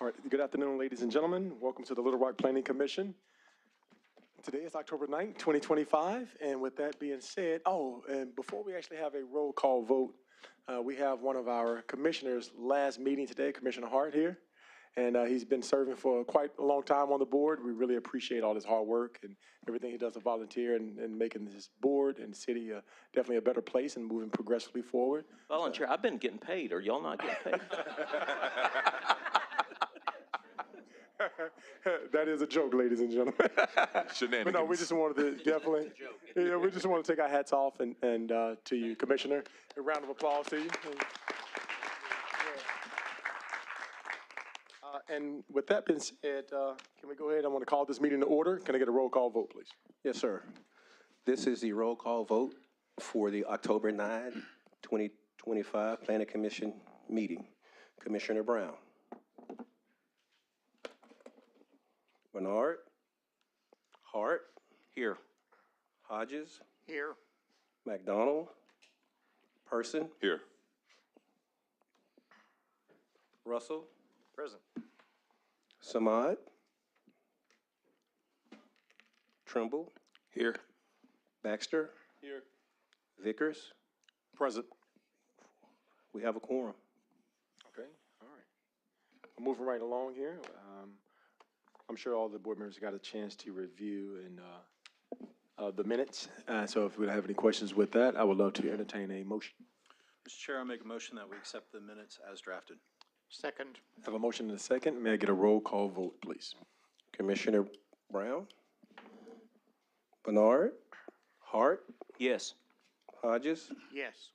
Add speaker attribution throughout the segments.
Speaker 1: All right, good afternoon, ladies and gentlemen. Welcome to the Little Rock Planning Commission. Today is October 9th, 2025, and with that being said, and before we actually have a roll call vote, we have one of our commissioners' last meeting today, Commissioner Hart here, and he's been serving for quite a long time on the board. We really appreciate all his hard work and everything he does to volunteer and making this board and city definitely a better place and moving progressively forward.
Speaker 2: Volunteer, I've been getting paid. Are y'all not getting paid?
Speaker 1: That is a joke, ladies and gentlemen.
Speaker 3: Shenanigans.
Speaker 1: But no, we just wanted to definitely, we just want to take our hats off and to you, Commissioner. A round of applause to you. And with that being said, can we go ahead? I want to call this meeting to order. Can I get a roll call vote, please?
Speaker 4: Yes, sir. This is the roll call vote for the October 9, 2025 Planning Commission meeting. Commissioner Brown. Bernard. Hart.
Speaker 2: Here.
Speaker 4: Hodges.
Speaker 2: Here.
Speaker 4: McDonald. Person.
Speaker 3: Here.
Speaker 4: Russell.
Speaker 2: Present.
Speaker 4: Samad. Trimble.
Speaker 3: Here.
Speaker 4: Baxter.
Speaker 1: Here.
Speaker 4: Vickers.
Speaker 1: Present.
Speaker 4: We have a quorum.
Speaker 1: Okay, all right. I'm moving right along here. I'm sure all the board members got a chance to review and the minutes. So if we have any questions with that, I would love to entertain a motion.
Speaker 5: Mr. Chair, I make a motion that we accept the minutes as drafted.
Speaker 2: Second.
Speaker 1: I have a motion and a second. May I get a roll call vote, please?
Speaker 4: Commissioner Brown. Bernard. Hart.
Speaker 2: Yes.
Speaker 4: Hodges.
Speaker 2: Yes.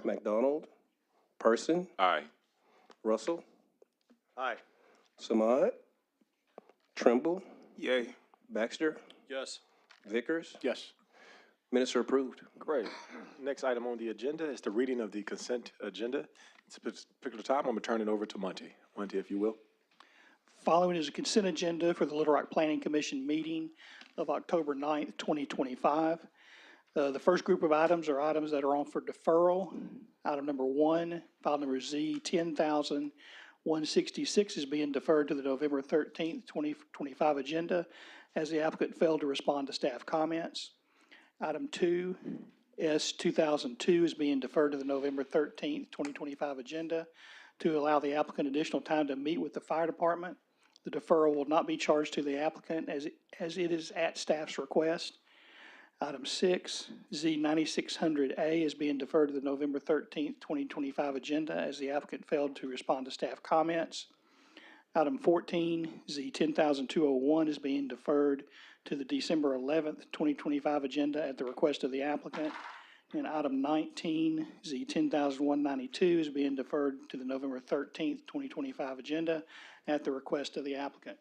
Speaker 4: McDonald. Person.
Speaker 3: Aye.
Speaker 4: Russell.
Speaker 2: Aye.
Speaker 4: Samad. Trimble.
Speaker 3: Yay.
Speaker 1: Baxter?
Speaker 5: Yes.
Speaker 4: Vickers.
Speaker 1: Yes.
Speaker 4: Minutes are approved.
Speaker 1: Great. Next item on the agenda is the reading of the consent agenda. It's a particular time. I'm going to turn it over to Monty. Monty, if you will.
Speaker 6: Following is a consent agenda for the Little Rock Planning Commission meeting of October 9th, 2025. The first group of items are items that are on for deferral. Item number 1, file number Z 10,166 is being deferred to the November 13th, 2025 agenda as the applicant failed to respond to staff comments. Item 2, S 2002 is being deferred to the November 13th, 2025 agenda to allow the applicant additional time to meet with the fire department. The deferral will not be charged to the applicant as it is at staff's request. Item 6, Z 9600A is being deferred to the November 13th, 2025 agenda as the applicant failed to respond to staff comments. Item 14, Z 10201 is being deferred to the December 11th, 2025 agenda at the request of the applicant. And item 19, Z 10192 is being deferred to the November 13th, 2025 agenda at the request of the applicant.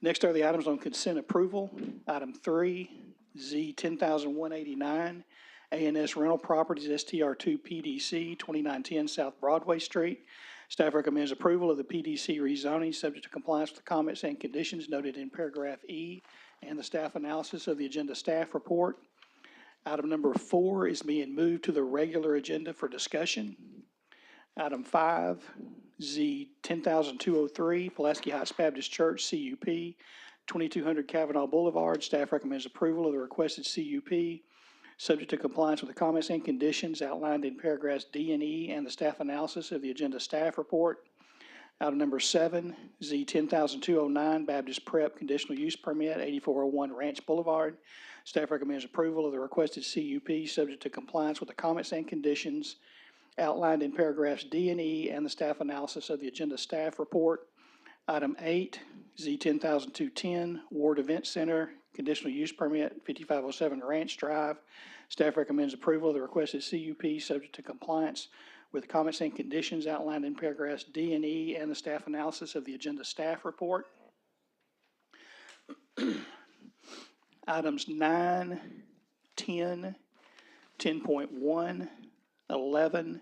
Speaker 6: Next are the items on consent approval. Item 3, Z 10189, A&S Rental Properties STR2 PDC 2910 South Broadway Street. Staff recommends approval of the PDC rezoning subject to compliance with the comments and conditions noted in paragraph E and the staff analysis of the agenda staff report. Item number 4 is being moved to the regular agenda for discussion. Item 5, Z 10203, Pulaski Heights Baptist Church CUP 2200 Kavanaugh Boulevard. Staff recommends approval of the requested CUP subject to compliance with the comments and conditions outlined in paragraphs D and E and the staff analysis of the agenda staff report. Item number 7, Z 10209 Baptist Prep Conditional Use Permit 8401 Ranch Boulevard. Staff recommends approval of the requested CUP subject to compliance with the comments and conditions outlined in paragraphs D and E and the staff analysis of the agenda staff report. Item 8, Z 10210 Ward Event Center Conditional Use Permit 5507 Ranch Drive. Staff recommends approval of the requested CUP subject to compliance with comments and conditions outlined in paragraphs D and E and the staff analysis of the agenda staff report. Items 9, 10, 10.1, 11,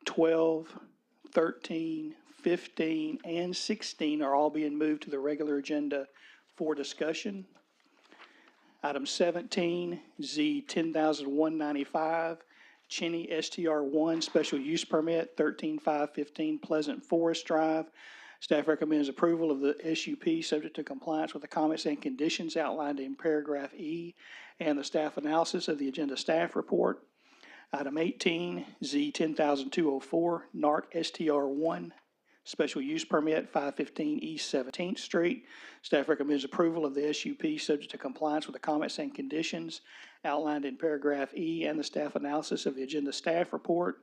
Speaker 6: 12, 13, 15, and 16 are all being moved to the regular agenda for discussion. Item 17, Z 10195, Cheney STR1 Special Use Permit 13515 Pleasant Forest Drive. Staff recommends approval of the SUP subject to compliance with the comments and conditions outlined in paragraph E and the staff analysis of the agenda staff report. Item 18, Z 10204, NARC STR1, special use permit, 515 East 17th Street. Staff recommends approval of the SUP subject to compliance with the comments and conditions outlined in paragraph E and the staff analysis of the agenda staff report.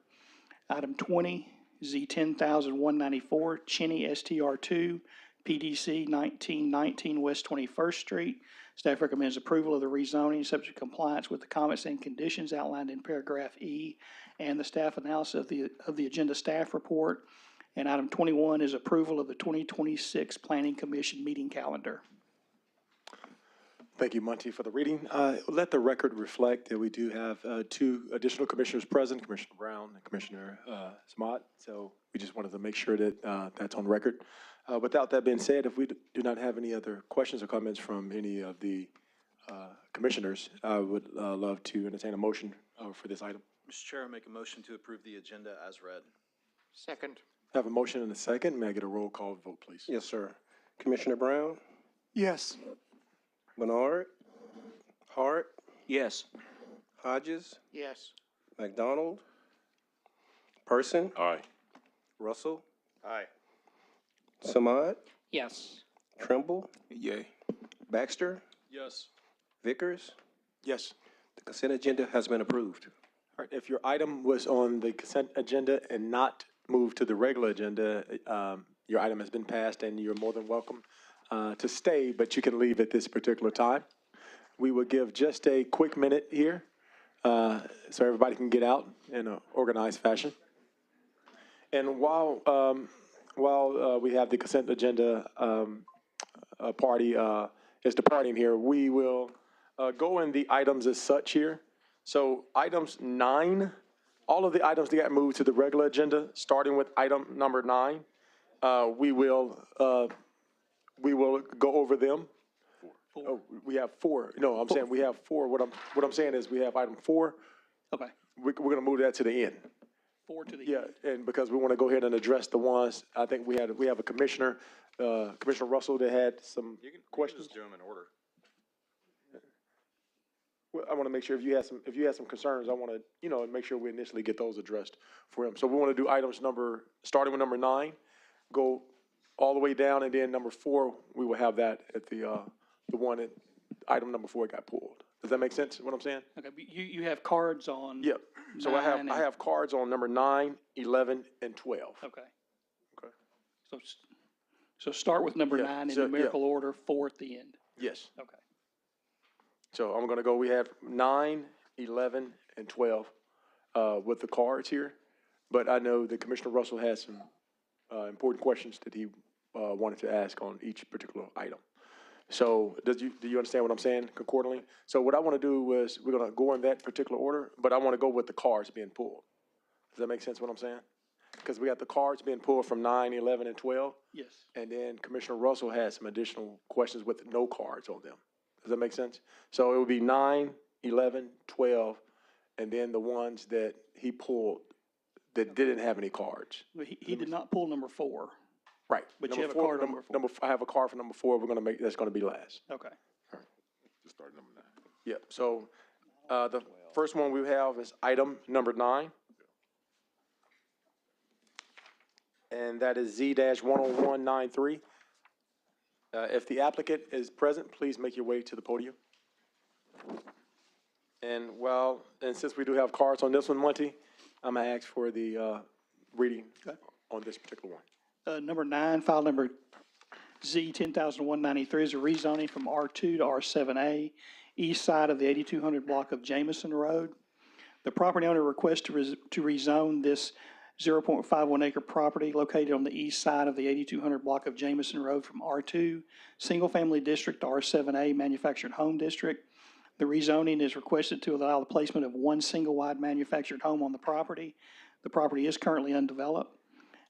Speaker 6: Item 20, Z 10194, Cheney STR2, PDC 1919 West 21st Street. Staff recommends approval of the rezoning subject to compliance with the comments and conditions outlined in paragraph E and the staff analysis of the agenda staff report. And item 21 is approval of the 2026 Planning Commission meeting calendar.
Speaker 1: Thank you, Monty, for the reading. Let the record reflect that we do have two additional commissioners present, Commissioner Brown and Commissioner Smoot. So we just wanted to make sure that that's on record. Without that being said, if we do not have any other questions or comments from any of the commissioners, I would love to entertain a motion for this item.
Speaker 5: Mr. Chair, I make a motion to approve the agenda as read.
Speaker 2: Second.
Speaker 1: I have a motion and a second. May I get a roll call vote, please?
Speaker 4: Yes, sir. Commissioner Brown,
Speaker 1: Yes.
Speaker 4: Bernard, Hart,
Speaker 2: Yes.
Speaker 4: Hodges,
Speaker 2: Yes.
Speaker 4: McDonald, Person,
Speaker 1: Aye.
Speaker 4: Russell,
Speaker 2: Aye.
Speaker 4: Samad,
Speaker 2: Yes.
Speaker 4: Trimble,
Speaker 1: Yay.
Speaker 4: Baxter,
Speaker 5: Yes.
Speaker 4: Vickers.
Speaker 1: Yes.
Speaker 4: The consent agenda has been approved.
Speaker 1: All right, if your item was on the consent agenda and not moved to the regular agenda, your item has been passed and you're more than welcome to stay, but you can leave at this particular time. We will give just a quick minute here so everybody can get out in an organized fashion. And while we have the consent agenda party is departing here, we will go in the items as such here. So items 9, all of the items that got moved to the regular agenda, starting with item number 9, we will go over them. Oh, we have 4. No, I'm saying we have 4. What I'm saying is we have item 4.
Speaker 6: Okay,
Speaker 1: We're going to move that to the end.
Speaker 6: 4 to the
Speaker 1: Yeah, and because we want to go ahead and address the ones, I think we have a commissioner, Commissioner Russell, that had some questions.
Speaker 2: do them in order.
Speaker 1: Well, I want to make sure if you had some concerns, I want to, make sure we initially get those addressed for him. So we want to do items starting with number 9, go all the way down, and then number 4, we will have that at the one at item number 4 got pulled. Does that make sense, what I'm saying?
Speaker 6: okay, but you have cards on.
Speaker 1: Yep. So
Speaker 6: 9
Speaker 1: I have cards on number 9, 11, and 12.
Speaker 6: Okay.
Speaker 1: Okay.
Speaker 6: So start with number
Speaker 1: Yeah,
Speaker 6: 9 in
Speaker 1: so, yeah.
Speaker 6: numerical order, 4 at the end.
Speaker 1: Yes.
Speaker 6: Okay.
Speaker 1: So I'm going to go, we have 9, 11, and 12 with the cards here. But I know that Commissioner Russell has some important questions that he wanted to ask on each particular item. So do you understand what I'm saying concordantly? So what I want to do is we're going to go in that particular order, but I want to go with the cards being pulled. Does that make sense what I'm saying? Because we got the cards being pulled from 9, 11, and 12.
Speaker 6: Yes.
Speaker 1: And then Commissioner Russell has some additional questions with no cards on them. Does that make sense? So it would be 9, 11, 12, and then the ones that he pulled that didn't have any cards.
Speaker 6: But he did not pull number 4.
Speaker 1: Right.
Speaker 6: But you
Speaker 1: Number
Speaker 6: have a card on number 4.
Speaker 1: I have a card for number 4. That's going to be last.
Speaker 6: Okay.
Speaker 1: Just start number 9. Yep. So the first one we have is item number 9. And that is Z-10193. If the applicant is present, please make your way to the podium. And since we do have cards on this one, Monty, I'm going to ask for the reading on this particular one.
Speaker 6: Number 9, file number Z 10193 is a rezoning from R2 to R7A, east side of the 8200 block of Jamison Road. The property owner requests to rezone this 0.51 acre property located on the east side of the 8200 block of Jamison Road from R2 Single Family District to R7A Manufactured Home District. The rezoning is requested to allow the placement of one single-wide manufactured home on the property. The property is currently undeveloped.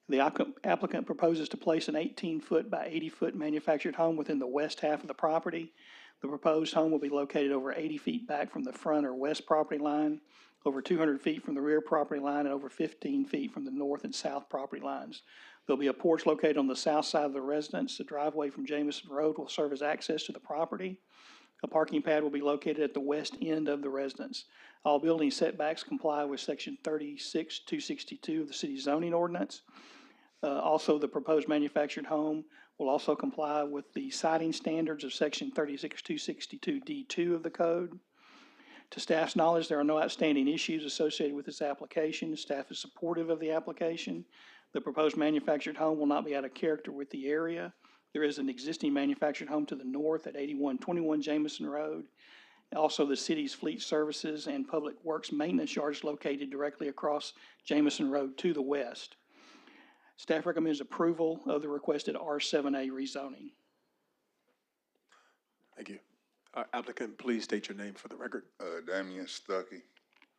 Speaker 6: The applicant proposes to place an 18-foot by 80-foot manufactured home within the west half of the property. The proposed home will be located over 80 feet back from the front or west property line, over 200 feet from the rear property line, and over 15 feet from the north and south property lines. There'll be a porch located on the south side of the residence. The driveway from Jamison Road will serve as access to the property. A parking pad will be located at the west end of the residence. All building setbacks comply with section 36-262 of the city zoning ordinance. Also, the proposed manufactured home will also comply with the siding standards of section 36-262D2 of the code. To staff's knowledge, there are no outstanding issues associated with this application. Staff is supportive of the application. The proposed manufactured home will not be out of character with the area. There is an existing manufactured home to the north at 8121 Jamison Road. Also, the city's fleet services and public works maintenance yard is located directly across Jamison Road to the west. Staff recommends approval of the requested R7A rezoning.
Speaker 1: Thank you. Applicant, please state your name for the record.
Speaker 3: Damian Stuckey.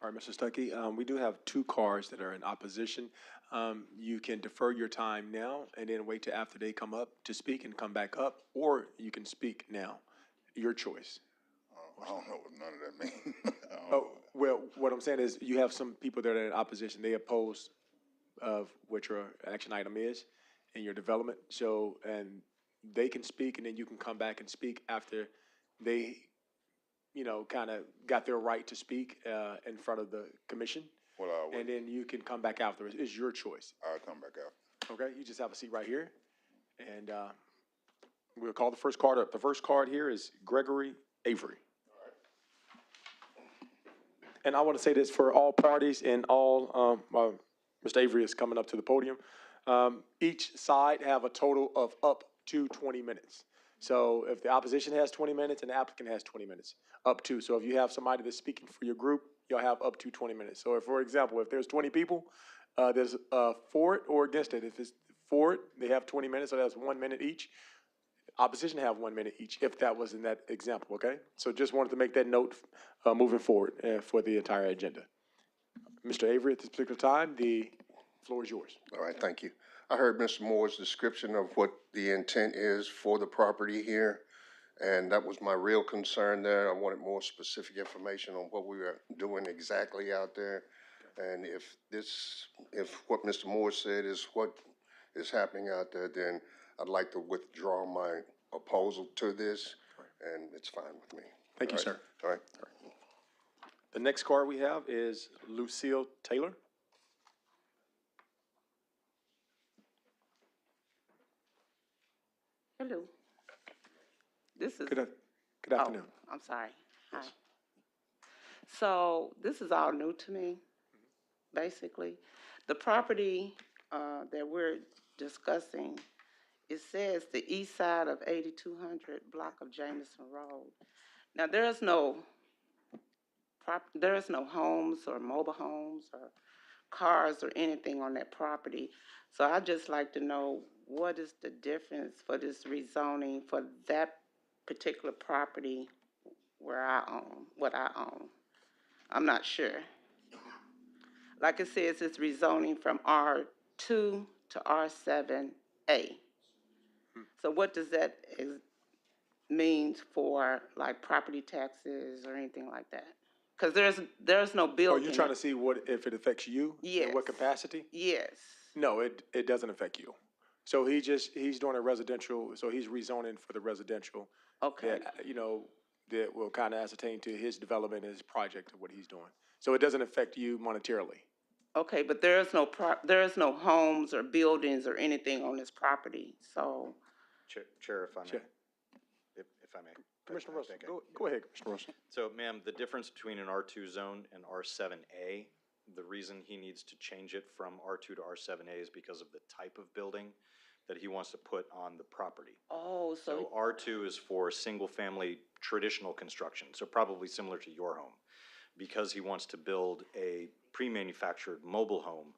Speaker 1: All right, Mr. Stuckey, we do have two cars that are in opposition. You can defer your time now and then wait till after they come up to speak and come back up, or you can speak now. Your choice.
Speaker 3: I don't know what none of that means. I don't
Speaker 1: Oh,
Speaker 3: know.
Speaker 1: well, what I'm saying is you have some people that are in opposition. They oppose of what your action item is in your development. So, and they can speak, and then you can come back and speak after they, kind of got their right to speak in front of the commission.
Speaker 3: Well,
Speaker 1: And then you can come back afterwards. It's your choice.
Speaker 3: I'll come back out.
Speaker 1: Okay, you just have a seat right here. And we'll call the first card up. The first card here is Gregory Avery. And I want to say this for all parties and all, Mr. Avery is coming up to the podium. Each side have a total of up to 20 minutes. So if the opposition has 20 minutes and the applicant has 20 minutes, up to. So if you have somebody that's speaking for your group, you'll have up to 20 minutes. So if, for example, if there's 20 people, there's for it or against it. If it's for it, they have 20 minutes, so that's 1 minute each. Opposition have 1 minute each, if that was in that example, okay? So just wanted to make that note moving forward for the entire agenda. Mr. Avery, at this particular time, the floor is yours.
Speaker 7: All right, thank you. I heard Mr. Moore's description of what the intent is for the property here, and that was my real concern there. I wanted more specific information on what we were doing exactly out there. And if what Mr. Moore said is what is happening out there, then I'd like to withdraw my opposal to this, and it's fine with me.
Speaker 1: Thank you,
Speaker 7: All right?
Speaker 1: sir.
Speaker 7: All right.
Speaker 1: The next card we have is Lucille Taylor.
Speaker 8: Hello. This is.
Speaker 1: Good afternoon.
Speaker 8: Oh, I'm sorry. Hi. So this is all new to me, basically. The property that we're discussing, it says the east side of 8200 block of Jamison Road. Now, there is no homes or mobile homes or cars or anything on that property. So I'd just like to know, what is the difference for this rezoning for that particular property where I own, what I own? I'm not sure. Like it says, it's rezoning from R2 to R7A. So what does that mean for like property taxes or anything like that? Because there's no
Speaker 1: Are
Speaker 8: building.
Speaker 1: you trying to see if it affects you?
Speaker 8: Yes.
Speaker 1: In what capacity?
Speaker 8: Yes.
Speaker 1: No, it doesn't affect you. So he's doing a residential, so he's rezoning for the residential.
Speaker 8: Okay.
Speaker 1: That, that will kind of ascertain to his development and his project of what he's doing. So it doesn't affect you monetarily.
Speaker 8: Okay, but there is no homes or buildings or anything on this property, so.
Speaker 5: Chair, if I may.
Speaker 1: Chair.
Speaker 5: If I may.
Speaker 1: Commissioner
Speaker 5: I
Speaker 1: Russell,
Speaker 5: think I-
Speaker 1: go ahead, Commissioner Russell.
Speaker 5: So, ma'am, the difference between an R2 zone and R7A, the reason he needs to change it from R2 to R7A is because of the type of building that he wants to put on the property.
Speaker 8: Oh,
Speaker 5: So R2 is for single-family traditional construction, so probably similar to your home. Because he wants to build a pre-manufactured mobile home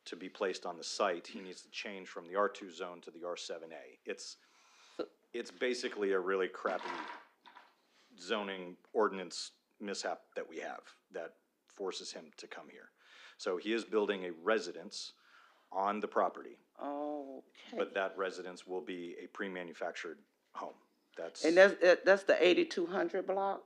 Speaker 5: to be placed on the site, he needs to change from the R2 zone to the R7A. It's basically a really crappy zoning ordinance mishap that we have that forces him to come here. So he is building a residence on the property,
Speaker 8: okay.
Speaker 5: but that residence will be a pre-manufactured home. That's,
Speaker 8: And that's the 8200 block?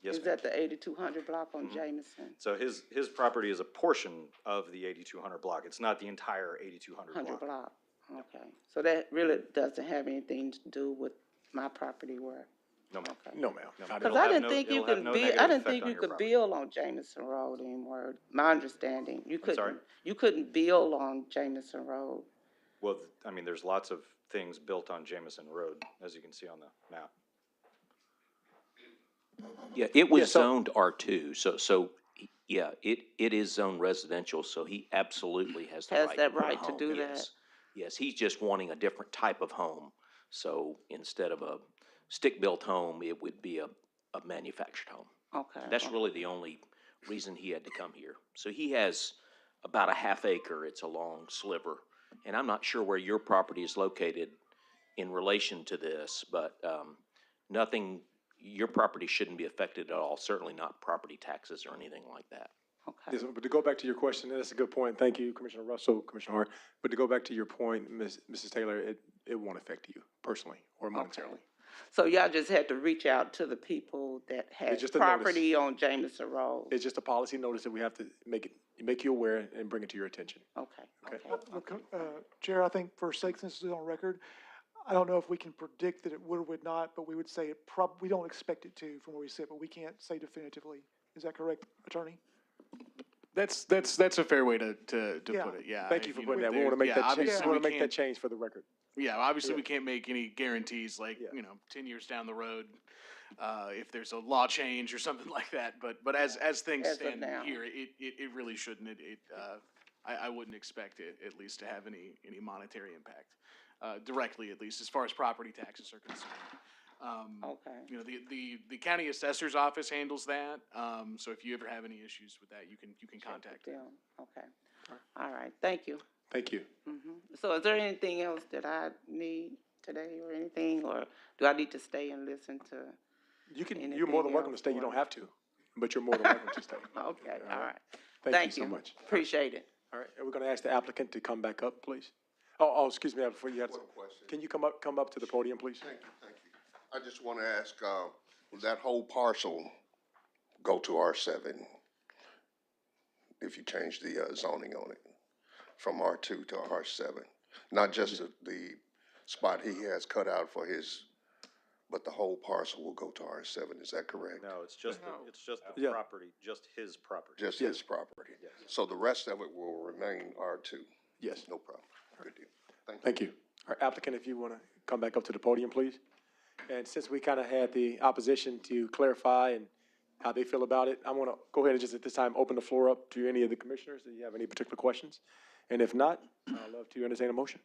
Speaker 5: yes,
Speaker 8: Is
Speaker 5: ma'am.
Speaker 8: that the 8200 block on Jamison?
Speaker 5: So his property is a portion of the 8200 block. It's not the entire 8200
Speaker 8: 100
Speaker 5: block.
Speaker 8: block, Okay, so that really doesn't have anything to do with my property where,
Speaker 5: No, ma'am.
Speaker 8: okay.
Speaker 1: No, ma'am. Not at
Speaker 8: Because
Speaker 1: all.
Speaker 8: I
Speaker 5: have
Speaker 8: didn't
Speaker 5: no-
Speaker 8: think you
Speaker 5: it'll have
Speaker 8: could
Speaker 5: no
Speaker 8: build,
Speaker 5: negative
Speaker 8: I didn't
Speaker 5: effect
Speaker 8: think
Speaker 5: on
Speaker 8: you
Speaker 5: your
Speaker 8: could
Speaker 5: property.
Speaker 8: build on Jamison Road anymore, my understanding. You
Speaker 5: I'm sorry?
Speaker 8: couldn't, you couldn't build on Jamison Road.
Speaker 5: Well, I mean, there's lots of things built on Jamison Road, as you can see on the map.
Speaker 2: Yeah, it
Speaker 1: Yeah,
Speaker 2: was
Speaker 1: so-
Speaker 2: zoned R2, so, yeah, it is zoned residential, so he absolutely has the
Speaker 8: Has
Speaker 2: right
Speaker 8: that
Speaker 2: to put a
Speaker 8: right to
Speaker 2: home,
Speaker 8: do
Speaker 2: yes. Yes, he's just wanting a different type of home, so instead of a stick-built home, it would be a manufactured home.
Speaker 8: Okay.
Speaker 2: That's really the only reason he had to come here. So he has about a half acre, it's a long sliver, and I'm not sure where your property is located in relation to this, but, nothing, your property shouldn't be affected at all, certainly not property taxes or anything like that.
Speaker 8: Okay.
Speaker 1: Yes, but to go back to your question, that's a good point. Thank you, Commissioner Russell, Commissioner Hart. But to go back to your point, Mrs. Taylor, it won't affect you personally or monetarily.
Speaker 8: So y'all just had to reach out to the people that had
Speaker 1: just a notice.
Speaker 8: property on Jamison Road?
Speaker 1: It's just a policy notice that we have to make you aware and bring it to your attention.
Speaker 8: Okay,
Speaker 1: Okay.
Speaker 8: okay.
Speaker 9: Chair, I think for sake, since it's on record, I don't know if we can predict that it would or would not, but we would say we don't expect it to from where we sit, but we can't say definitively. Is that correct, Attorney?
Speaker 10: That's a fair way to
Speaker 9: Yeah.
Speaker 10: put it, yeah.
Speaker 1: Thank you for
Speaker 10: know,
Speaker 1: putting that. We
Speaker 10: there-
Speaker 1: want to make
Speaker 10: yeah,
Speaker 1: that change.
Speaker 10: obviously
Speaker 1: We want to
Speaker 10: we
Speaker 1: make that
Speaker 10: can't-
Speaker 1: change for the record.
Speaker 10: Yeah, obviously
Speaker 1: Yeah.
Speaker 10: we can't make any guarantees, like,
Speaker 1: Yeah.
Speaker 10: 10 years down the road, if there's a law change or something like that, but as things
Speaker 8: As of
Speaker 10: stand
Speaker 8: now.
Speaker 10: here, it really shouldn't, I wouldn't expect it, at least, to have any monetary impact, directly, at least, as far as property taxes are concerned.
Speaker 8: Okay.
Speaker 10: You know, the county assessor's office handles that, so if you ever have any issues with that, you can contact them.
Speaker 8: Okay. All right, thank you.
Speaker 1: Thank you.
Speaker 8: So is there anything else that I need today or anything, or do I need to stay and listen to?
Speaker 1: You're more than welcome to stay. You don't have to, but you're more than welcome to stay.
Speaker 8: Okay, all right.
Speaker 1: Thank you so much.
Speaker 8: Appreciate it.
Speaker 1: All right, and we're going to ask the applicant to come back up, please. Oh, excuse me, before you had,
Speaker 7: One question.
Speaker 1: can you come up to the podium, please?
Speaker 7: Thank you, thank you. I just want to ask, will that whole parcel go to R7 if you change the zoning on it from R2 to R7? Not just the spot he has cut out for his, but the whole parcel will go to R7, is that correct?
Speaker 5: No, it's just the
Speaker 1: Yeah.
Speaker 5: property, just his property.
Speaker 7: Just his property? So the rest of it will remain R2?
Speaker 1: Yes.
Speaker 7: No problem. Good deal. Thank you.
Speaker 1: Thank you. Our applicant, if you want to come back up to the podium, please. And since we kind of had the opposition to clarify and how they feel about it, I want to go ahead and just at this time open the floor up to any of the commissioners. Do you have any particular questions? And if not, I'd love to entertain a motion.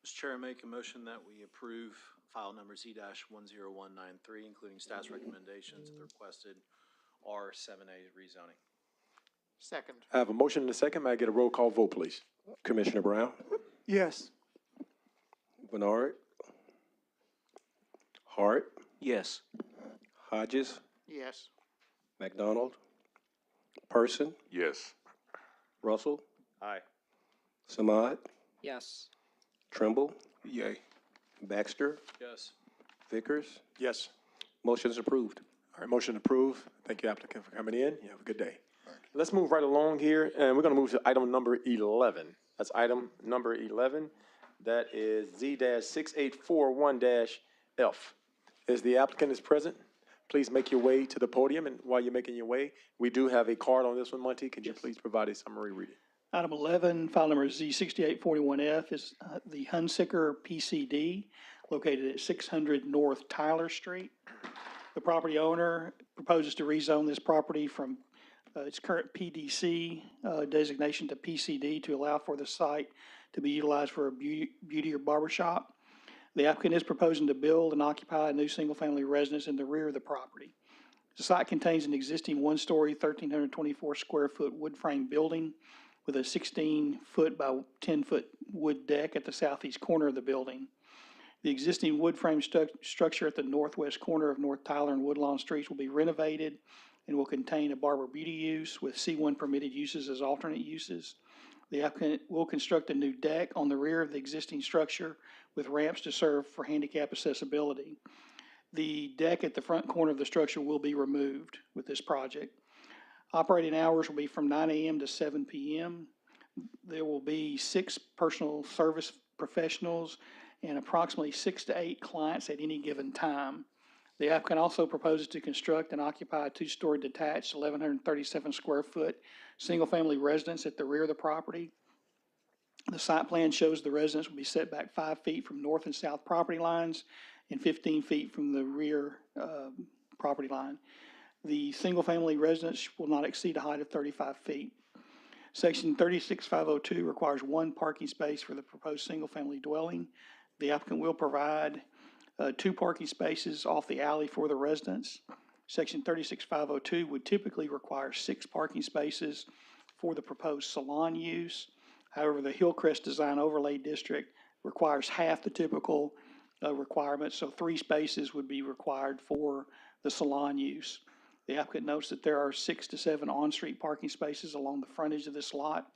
Speaker 11: Mr. Chair, I make a motion that we approve file number Z-10193, including staff's recommendations of the requested R7A rezoning.
Speaker 2: Second.
Speaker 1: I have a motion and a second. May I get a roll call vote, please?
Speaker 4: Commissioner Brown,
Speaker 9: Yes.
Speaker 4: Bernard, Hart,
Speaker 2: Yes.
Speaker 4: Hodges,
Speaker 2: Yes.
Speaker 4: McDonald, Person,
Speaker 3: Yes.
Speaker 4: Russell,
Speaker 5: Aye.
Speaker 4: Samad,
Speaker 2: Yes.
Speaker 4: Trimble,
Speaker 1: Yay.
Speaker 4: Baxter,
Speaker 11: Yes.
Speaker 4: Vickers.
Speaker 1: Yes.
Speaker 4: Motion's approved.
Speaker 1: All right, motion approved. Thank you, applicant, for coming in. You have a good day. Let's move right along here, and we're going to move to item number 11. That's item number 11. That is Z-6841-F. As the applicant is present, please make your way to the podium, and while you're making your way, we do have a card on this one, Monty. Could you please provide a summary reading?
Speaker 6: Item 11, file number Z6841F is the Hunsicker PCD located at 600 North Tyler Street. The property owner proposes to rezone this property from its current PDC designation to PCD to allow for the site to be utilized for a beauty or barber shop. The applicant is proposing to build and occupy a new single-family residence in the rear of the property. The site contains an existing one-story, 1,324 square foot wood frame building with a 16-foot by 10-foot wood deck at the southeast corner of the building. The existing wood frame structure at the northwest corner of North Tyler and Woodlawn Streets will be renovated and will contain a barber beauty use with C1 permitted uses as alternate uses. The applicant will construct a new deck on the rear of the existing structure with ramps to serve for handicap accessibility. The deck at the front corner of the structure will be removed with this project. Operating hours will be from 9 a.m. to 7 p.m. There will be 6 personal service professionals and approximately 6 to 8 clients at any given time. The applicant also proposes to construct and occupy a two-story detached, 1,137 square foot, single-family residence at the rear of the property. The site plan shows the residence will be set back 5 feet from north and south property lines and 15 feet from the rear property line. The single-family residence will not exceed a height of 35 feet. Section 36502 requires 1 parking space for the proposed single-family dwelling. The applicant will provide 2 parking spaces off the alley for the residence. Section 36502 would typically require 6 parking spaces for the proposed salon use. However, the Hillcrest Design Overlay District requires half the typical requirements, so 3 spaces would be required for the salon use. The applicant notes that there are 6 to 7 on-street parking spaces along the frontage of this lot.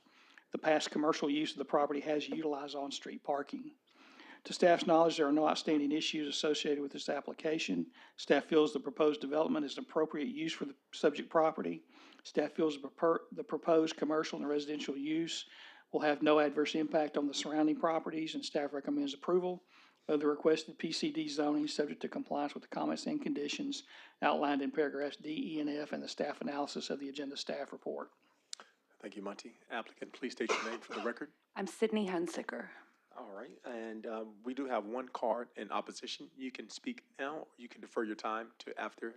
Speaker 6: The past commercial use of the property has utilized on-street parking. To staff's knowledge, there are no outstanding issues associated with this application. Staff feels the proposed development is an appropriate use for the subject property. Staff feels the proposed commercial and residential use will have no adverse impact on the surrounding properties, and staff recommends approval of the requested PCD zoning subject to compliance with the comments and conditions outlined in paragraphs D, E, and F in the staff analysis of the agenda staff report.
Speaker 1: Thank you, Monty. Applicant, please state your name for the record.
Speaker 12: I'm Sydney Hunsicker.
Speaker 1: All right, and we do have 1 card in opposition. You can speak now, or you can defer your time to after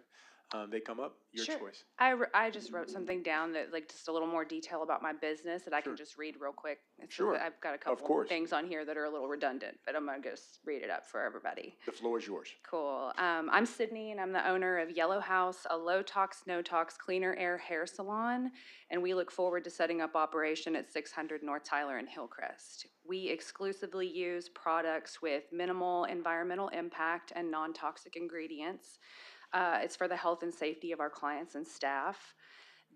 Speaker 1: they come up. Your
Speaker 12: Sure.
Speaker 1: choice.
Speaker 12: I just wrote something down that, like, just a little more detail about my business that I can just read real quick.
Speaker 1: Sure.
Speaker 12: I've got a couple
Speaker 1: course.
Speaker 12: things on here that are a little redundant, but I'm gonna just read it up for everybody.
Speaker 1: The floor is yours.
Speaker 12: Cool. I'm Sydney, and I'm the owner of Yellow House, a low-tox, no-tox, cleaner air hair salon, and we look forward to setting up operation at 600 North Tyler in Hillcrest. We exclusively use products with minimal environmental impact and non-toxic ingredients. It's for the health and safety of our clients and staff.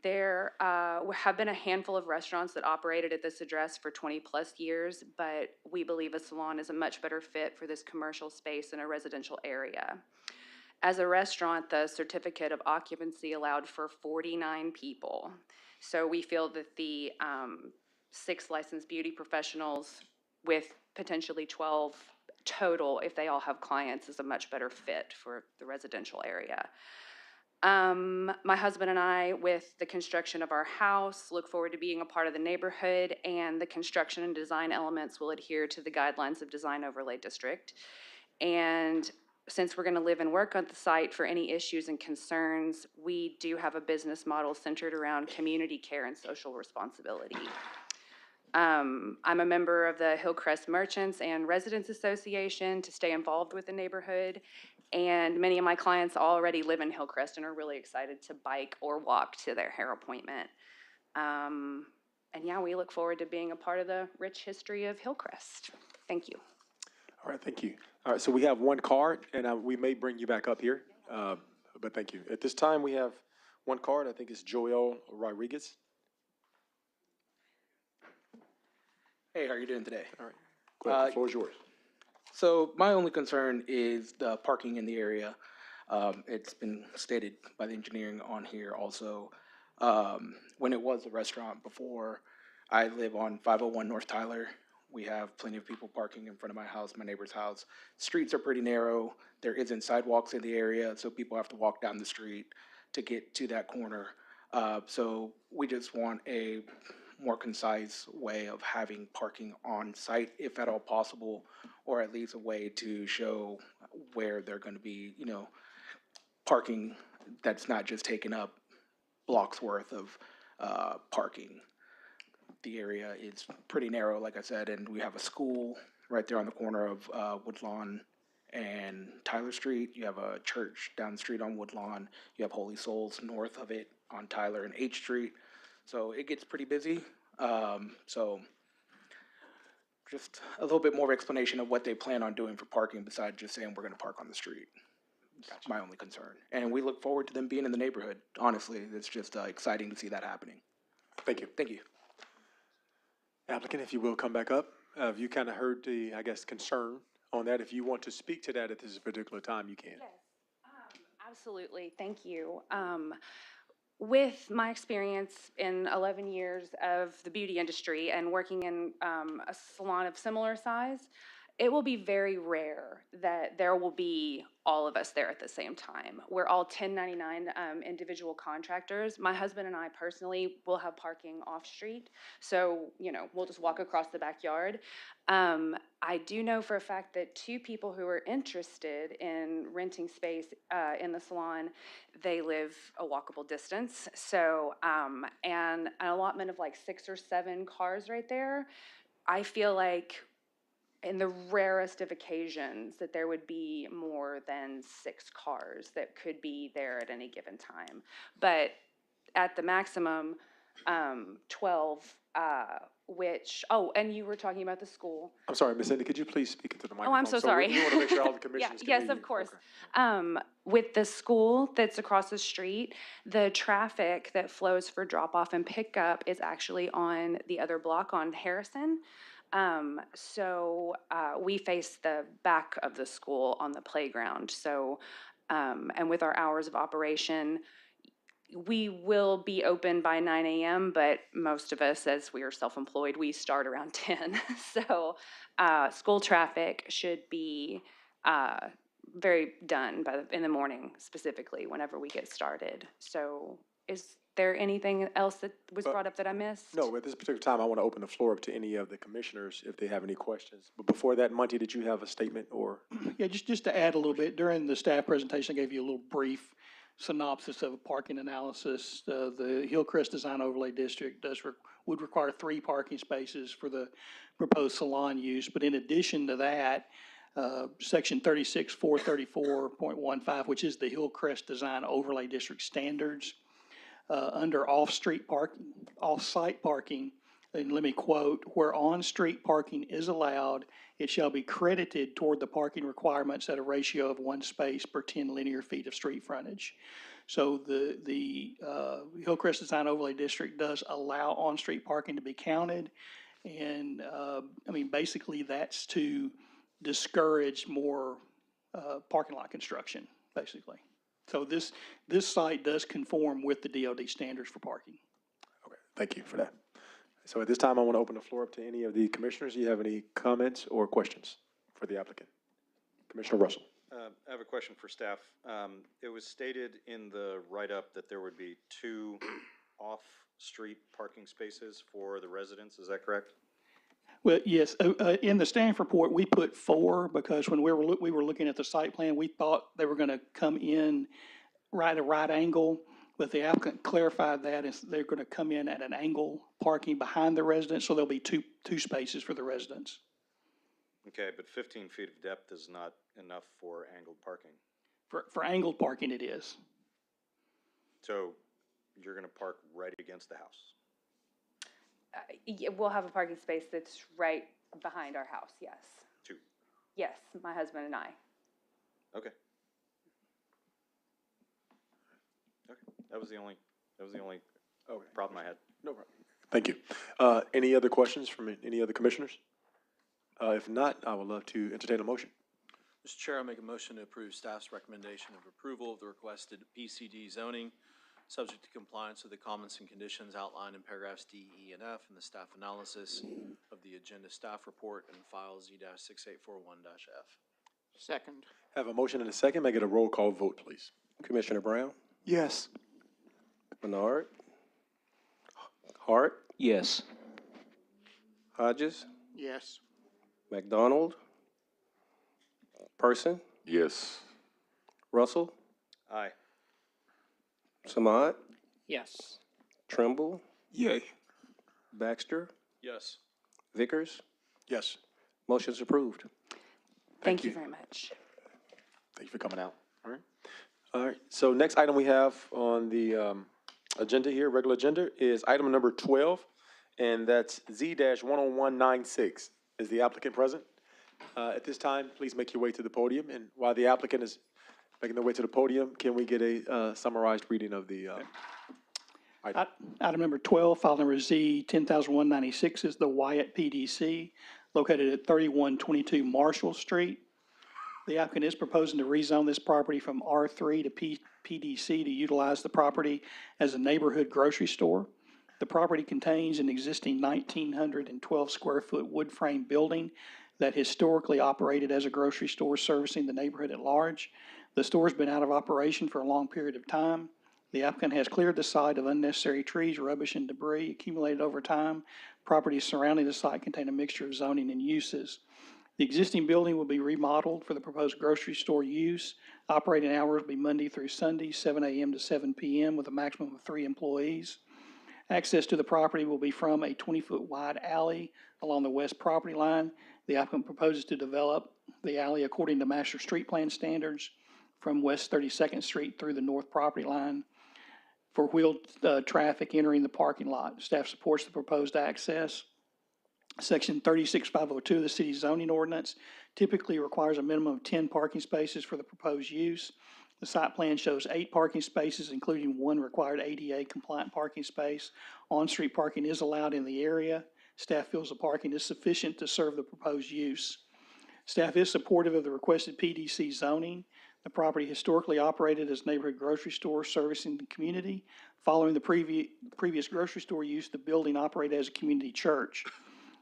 Speaker 12: There have been a handful of restaurants that operated at this address for 20-plus years, but we believe a salon is a much better fit for this commercial space in a residential area. As a restaurant, the certificate of occupancy allowed for 49 people. So we feel that the 6 licensed beauty professionals with potentially 12 total, if they all have clients, is a much better fit for the residential area. My husband and I, with the construction of our house, look forward to being a part of the neighborhood, and the construction and design elements will adhere to the guidelines of Design Overlay District. And since we're going to live and work on the site, for any issues and concerns, we do have a business model centered around community care and social responsibility. I'm a member of the Hillcrest Merchants and Residents Association to stay involved with the neighborhood, and many of my clients already live in Hillcrest and are really excited to bike or walk to their hair appointment. And yeah, we look forward to being a part of the rich history of Hillcrest. Thank you.
Speaker 1: All right, thank you. All right, so we have 1 card, and we may bring you back up here, but thank you. At this time, we have 1 card. I think it's Joel Rodriguez.
Speaker 13: Hey, how are you doing today?
Speaker 1: All right, go ahead. The floor is yours.
Speaker 13: So my only concern is the parking in the area. It's been stated by the engineering on here also. When it was a restaurant before, I live on 501 North Tyler. We have plenty of people parking in front of my house, my neighbor's house. Streets are pretty narrow. There isn't sidewalks in the area, so people have to walk down the street to get to that corner. So we just want a more concise way of having parking on site, if at all possible, or at least a way to show where they're going to be, parking that's not just taking up blocks worth of parking. The area is pretty narrow, like I said, and we have a school right there on the corner of Woodlawn and Tyler Street. You have a church down the street on Woodlawn. You have Holy Souls north of it on Tyler and H Street. So it gets pretty busy. So just a little bit more explanation of what they plan on doing for parking besides just saying we're going to park on the street. That's my only concern. And we look forward to them being in the neighborhood. Honestly, it's just exciting to see that happening.
Speaker 1: Thank you.
Speaker 13: Thank you.
Speaker 1: Applicant, if you will, come back up. Have you kind of heard the, concern on that? If you want to speak to that at this particular time, you can.
Speaker 12: Yes, absolutely. Thank you. with my experience in 11 years of the beauty industry and working in a salon of similar size, it will be very rare that there will be all of us there at the same time. We're all 1099 individual contractors. My husband and I personally will have parking off-street, so, we'll just walk across the backyard. I do know for a fact that two people who are interested in renting space in the salon, they live a walkable distance. So, and an allotment of like 6 or 7 cars right there, I feel like in the rarest of occasions that there would be more than 6 cars that could be there at any given time. But at the maximum, 12, and you were talking about the school.
Speaker 1: I'm sorry, Ms. Cindy, could you please speak into the microphone?
Speaker 12: Oh, I'm so sorry.
Speaker 1: We want to make sure all the commissioners can hear
Speaker 12: Yes,
Speaker 1: you.
Speaker 12: of course.
Speaker 1: Okay.
Speaker 12: With the school that's across the street, the traffic that flows for drop-off and pickup is actually on the other block on Harrison. So we face the back of the school on the playground. So, and with our hours of operation, we will be open by 9 a.m., but most of us, as we are self-employed, we start around 10. So school traffic should be very done in the morning, specifically, whenever we get started. So is there anything else that was brought up that I missed?
Speaker 1: No, at this particular time, I want to open the floor up to any of the commissioners if they have any questions. But before that, Monty, did you have a statement or?
Speaker 6: Yeah, just to add a little bit, during the staff presentation, I gave you a little brief synopsis of a parking analysis. The Hillcrest Design Overlay District would require 3 parking spaces for the proposed salon use. But in addition to that, Section 36434.15, which is the Hillcrest Design Overlay District standards, under off-site parking, and let me quote, where on-street parking is allowed, it shall be credited toward the parking requirements at a ratio of 1 space per 10 linear feet of street frontage. So the Hillcrest Design Overlay District does allow on-street parking to be counted. And, basically that's to discourage more parking lot construction, basically. So this site does conform with the DOD standards for parking.
Speaker 1: Okay, thank you for that. So at this time, I want to open the floor up to any of the commissioners. Do you have any comments or questions for the applicant? Commissioner Russell.
Speaker 5: I have a question for staff. It was stated in the write-up that there would be 2 off-street parking spaces for the residents. Is that correct?
Speaker 6: Well, yes, in the staff report, we put 4 because when we were looking at the site plan, we thought they were going to come in at a right angle, but the applicant clarified that they're going to come in at an angle parking behind the residence, so there'll be two spaces for the residents.
Speaker 5: Okay, but 15 feet of depth is not enough for angled parking.
Speaker 6: For angled parking, it is.
Speaker 5: So you're going to park right against the house?
Speaker 12: Yeah, we'll have a parking space that's right behind our house, yes.
Speaker 5: 2?
Speaker 12: Yes, my husband and I.
Speaker 5: Okay. That was the only problem I had.
Speaker 1: No problem. Thank you. Any other questions from any other commissioners? If not, I would love to entertain a motion.
Speaker 11: Mr. Chair, I make a motion to approve staff's recommendation of approval of the requested PCD zoning, subject to compliance with the comments and conditions outlined in paragraphs D, E, and F in the staff analysis of the agenda staff report and file Z-6841-F.
Speaker 8: Second.
Speaker 1: Have a motion and a second. May I get a roll call vote, please?
Speaker 4: Commissioner Brown,
Speaker 9: Yes.
Speaker 4: Bernard, Hart,
Speaker 2: Yes.
Speaker 4: Hodges,
Speaker 8: Yes.
Speaker 4: McDonald, Person,
Speaker 3: Yes.
Speaker 4: Russell,
Speaker 5: Aye.
Speaker 4: Samad,
Speaker 8: Yes.
Speaker 4: Trimble,
Speaker 1: Yay.
Speaker 4: Baxter,
Speaker 11: Yes.
Speaker 4: Vickers.
Speaker 1: Yes.
Speaker 4: Motion's approved.
Speaker 12: Thank you very much.
Speaker 1: Thank you for coming out. All right. All right. So next item we have on the agenda here, regular agenda, is item number 12, and that's Z-10196. Is the applicant present? At this time, please make your way to the podium. And while the applicant is making their way to the podium, can we get a summarized reading of the item?
Speaker 6: Item number 12, file number Z 10196 is the Wyatt PDC located at 3122 Marshall Street. The applicant is proposing to rezone this property from R3 to PDC to utilize the property as a neighborhood grocery store. The property contains an existing 1,912 square foot wood frame building that historically operated as a grocery store servicing the neighborhood at large. The store's been out of operation for a long period of time. The applicant has cleared the site of unnecessary trees, rubbish, and debris accumulated over time. Properties surrounding the site contain a mixture of zoning and uses. The existing building will be remodeled for the proposed grocery store use. Operating hours will be Monday through Sunday, 7 a.m. to 7 p.m. with a maximum of 3 employees. Access to the property will be from a 20-foot wide alley along the west property line. The applicant proposes to develop the alley according to master street plan standards from West 32nd Street through the north property line for wheeled traffic entering the parking lot. Staff supports the proposed access. Section 36502 of the city's zoning ordinance typically requires a minimum of 10 parking spaces for the proposed use. The site plan shows 8 parking spaces, including 1 required ADA compliant parking space. On-street parking is allowed in the area. Staff feels the parking is sufficient to serve the proposed use. Staff is supportive of the requested PDC zoning. The property historically operated as a neighborhood grocery store servicing the community. Following the previous grocery store use, the building operated as a community church.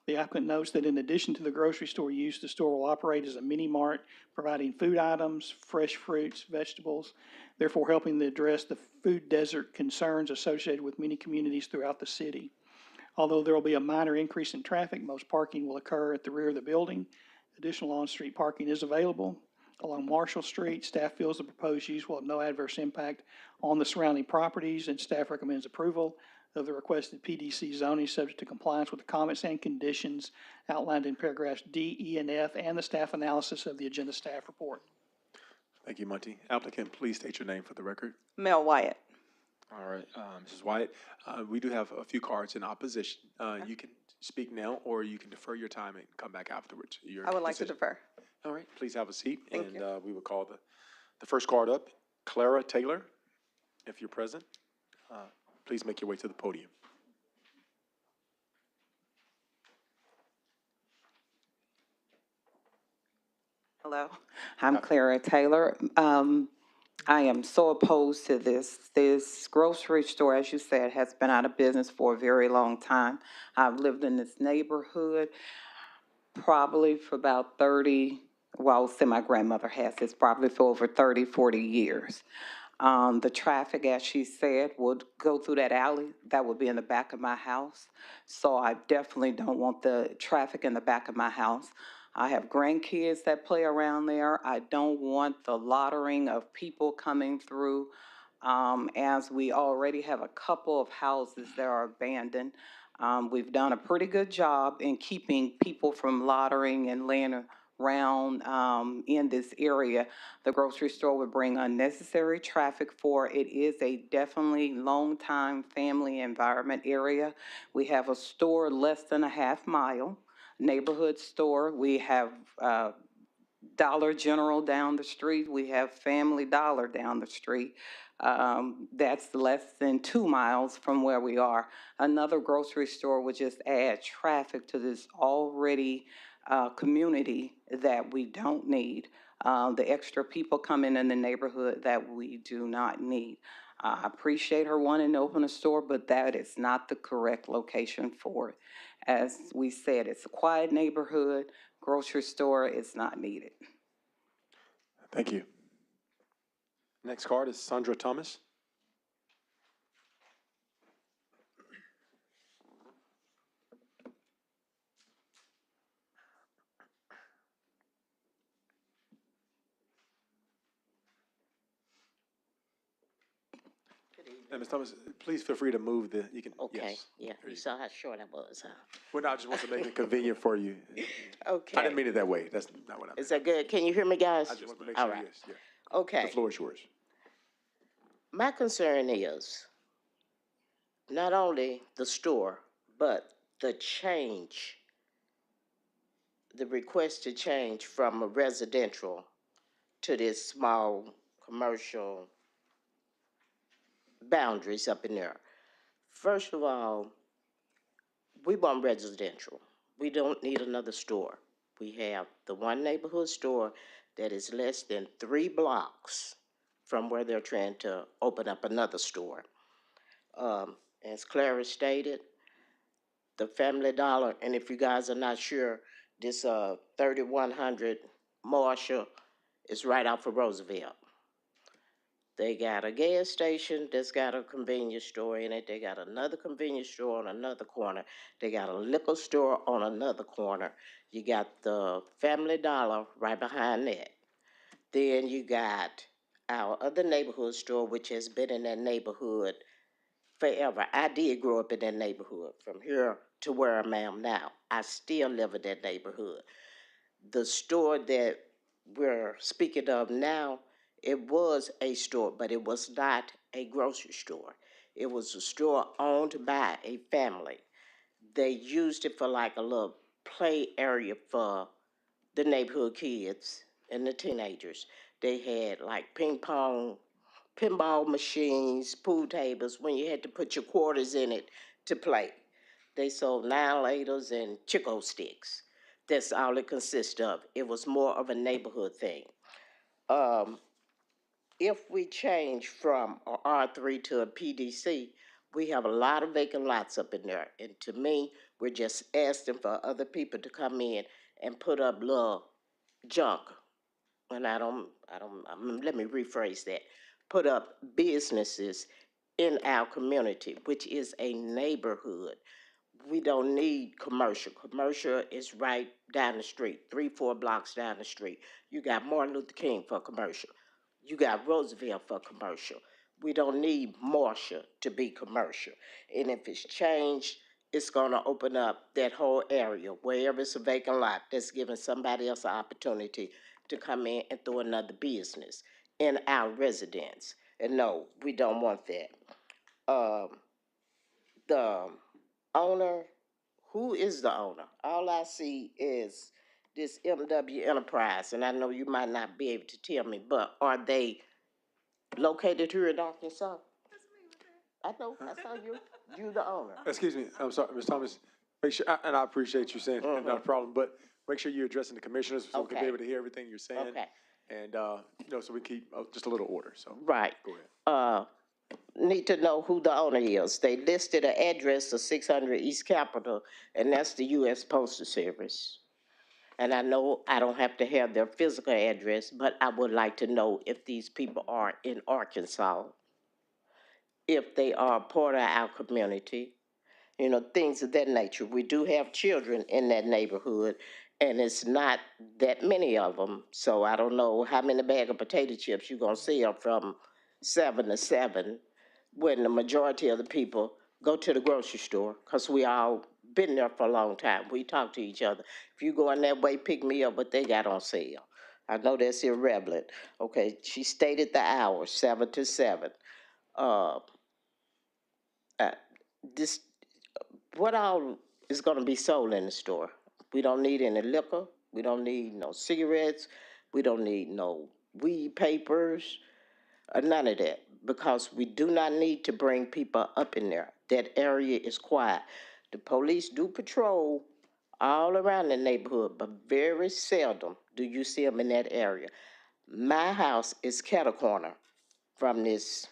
Speaker 6: The applicant notes that in addition to the grocery store use, the store will operate as a mini mart, providing food items, fresh fruits, vegetables, therefore helping to address the food desert concerns associated with many communities throughout the city. Although there will be a minor increase in traffic, most parking will occur at the rear of the building. Additional on-street parking is available. Along Marshall Street, staff feels the proposed use will have no adverse impact on the surrounding properties, and staff recommends approval of the requested PDC zoning subject to compliance with the comments and conditions outlined in paragraphs D, E, and F, and the staff analysis of the agenda staff report.
Speaker 1: Thank you, Monty. Applicant, please state your name for the record.
Speaker 8: Mel Wyatt.
Speaker 1: All right, Mrs. Wyatt, we do have a few cards in opposition. You can speak now, or you can defer your time and come back afterwards. Your
Speaker 8: I would like to
Speaker 1: decision.
Speaker 8: defer.
Speaker 1: All right, please have a seat,
Speaker 8: Thank
Speaker 1: and
Speaker 8: you.
Speaker 1: we will call the first card up. Clara Taylor, if you're present, please make your way to the podium.
Speaker 8: Hello, I'm Clara Taylor. I am so opposed to this. This grocery store, as you said, has been out of business for a very long time. I've lived in this neighborhood probably for about 30, well, I would say my grandmother has this probably for over 30, 40 years. The traffic, as she said, would go through that alley. That would be in the back of my house. So I definitely don't want the traffic in the back of my house. I have grandkids that play around there. I don't want the lottering of people coming through, as we already have a couple of houses that are abandoned. We've done a pretty good job in keeping people from lottering and laying around in this area. The grocery store would bring unnecessary traffic for it. It is a definitely long-time family environment area. We have a store less than a half mile, neighborhood store. We have Dollar General down the street. We have Family Dollar down the street. That's less than 2 miles from where we are. Another grocery store would just add traffic to this already community that we don't need. The extra people coming in the neighborhood that we do not need. I appreciate her wanting to open a store, but that is not the correct location for it. As we said, it's a quiet neighborhood. Grocery store is not needed.
Speaker 1: Thank you. Next card is Sandra Thomas. Ms. Thomas, please feel free to move you can,
Speaker 14: Okay,
Speaker 1: yes.
Speaker 14: yeah,
Speaker 1: There
Speaker 14: you
Speaker 1: you
Speaker 14: saw how short I was, huh?
Speaker 1: Well, no, I just want to make it convenient for you. I
Speaker 14: Okay.
Speaker 1: didn't mean it that way. That's not what I meant.
Speaker 14: Is that good? Can you hear me, guys?
Speaker 1: I just want to make
Speaker 14: All
Speaker 1: sure,
Speaker 14: right.
Speaker 1: yes, yeah. The
Speaker 14: Okay.
Speaker 1: floor is yours.
Speaker 14: My concern is not only the store, but the change, the request to change from a residential to this small commercial boundaries up in there. First of all, we want residential. We don't need another store. We have the one neighborhood store that is less than 3 blocks from where they're trying to open up another store. As Clara stated, the Family Dollar, and if you guys are not sure, this 3100 Marshall is right off of Roosevelt. They got a gas station that's got a convenience store in it. They got another convenience store on another corner. They got a liquor store on another corner. You got the Family Dollar right behind that. Then you got our other neighborhood store, which has been in that neighborhood forever. I did grow up in that neighborhood from here to where I am now. I still live in that neighborhood. The store that we're speaking of now, it was a store, but it was not a grocery store. It was a store owned by a family. They used it for like a little play area for the neighborhood kids and the teenagers. They had like ping pong, pinball machines, pool tables, when you had to put your quarters in it to play. They sold Nihilators and Chico sticks. That's all it consists of. It was more of a neighborhood thing. Um, if we change from a R3 to a PDC, we have a lot of vacant lots up in there. And to me, we're just asking for other people to come in and put up little junk. And let me rephrase that. Put up businesses in our community, which is a neighborhood. We don't need commercial. Commercial is right down the street, 3, 4 blocks down the street. You got Martin Luther King for commercial. You got Roosevelt for commercial. We don't need Marshall to be commercial. And if it's changed, it's going to open up that whole area, wherever it's a vacant lot, that's giving somebody else an opportunity to come in and throw another business in our residence. And no, we don't want that. The owner, who is the owner? All I see is this MW Enterprise, and I know you might not be able to tell me, but are they located here in Arkansas? I know, I saw you. You the owner.
Speaker 1: Excuse me, I'm sorry, Ms. Thomas, make sure, and I appreciate you saying, not a problem, but make sure you're addressing the commissioners so we can be
Speaker 14: Okay.
Speaker 1: able to hear everything you're saying.
Speaker 14: Okay.
Speaker 1: And, so we keep just a little order, so.
Speaker 14: Right.
Speaker 1: Go ahead.
Speaker 14: Need to know who the owner is. They listed an address of 600 East Capitol, and that's the U.S. Postal Service. And I know I don't have to have their physical address, but I would like to know if these people are in Arkansas, if they are part of our community, things of that nature. We do have children in that neighborhood, and it's not that many of them. So I don't know how many bag of potato chips you're going to sell from 7 to 7 when the majority of the people go to the grocery store, because we all been there for a long time. We talk to each other. If you go in that way, pick me up what they got on sale. I know that's irrelevant. Okay, she stated the hours, 7 to 7. Uh, uh, this what all is going to be sold in the store? We don't need any liquor. We don't need no cigarettes. We don't need no weed papers or none of that, because we do not need to bring people up in there. That area is quiet. The police do patrol all around the neighborhood, but very seldom do you see them in that area. My house is cattle corner from this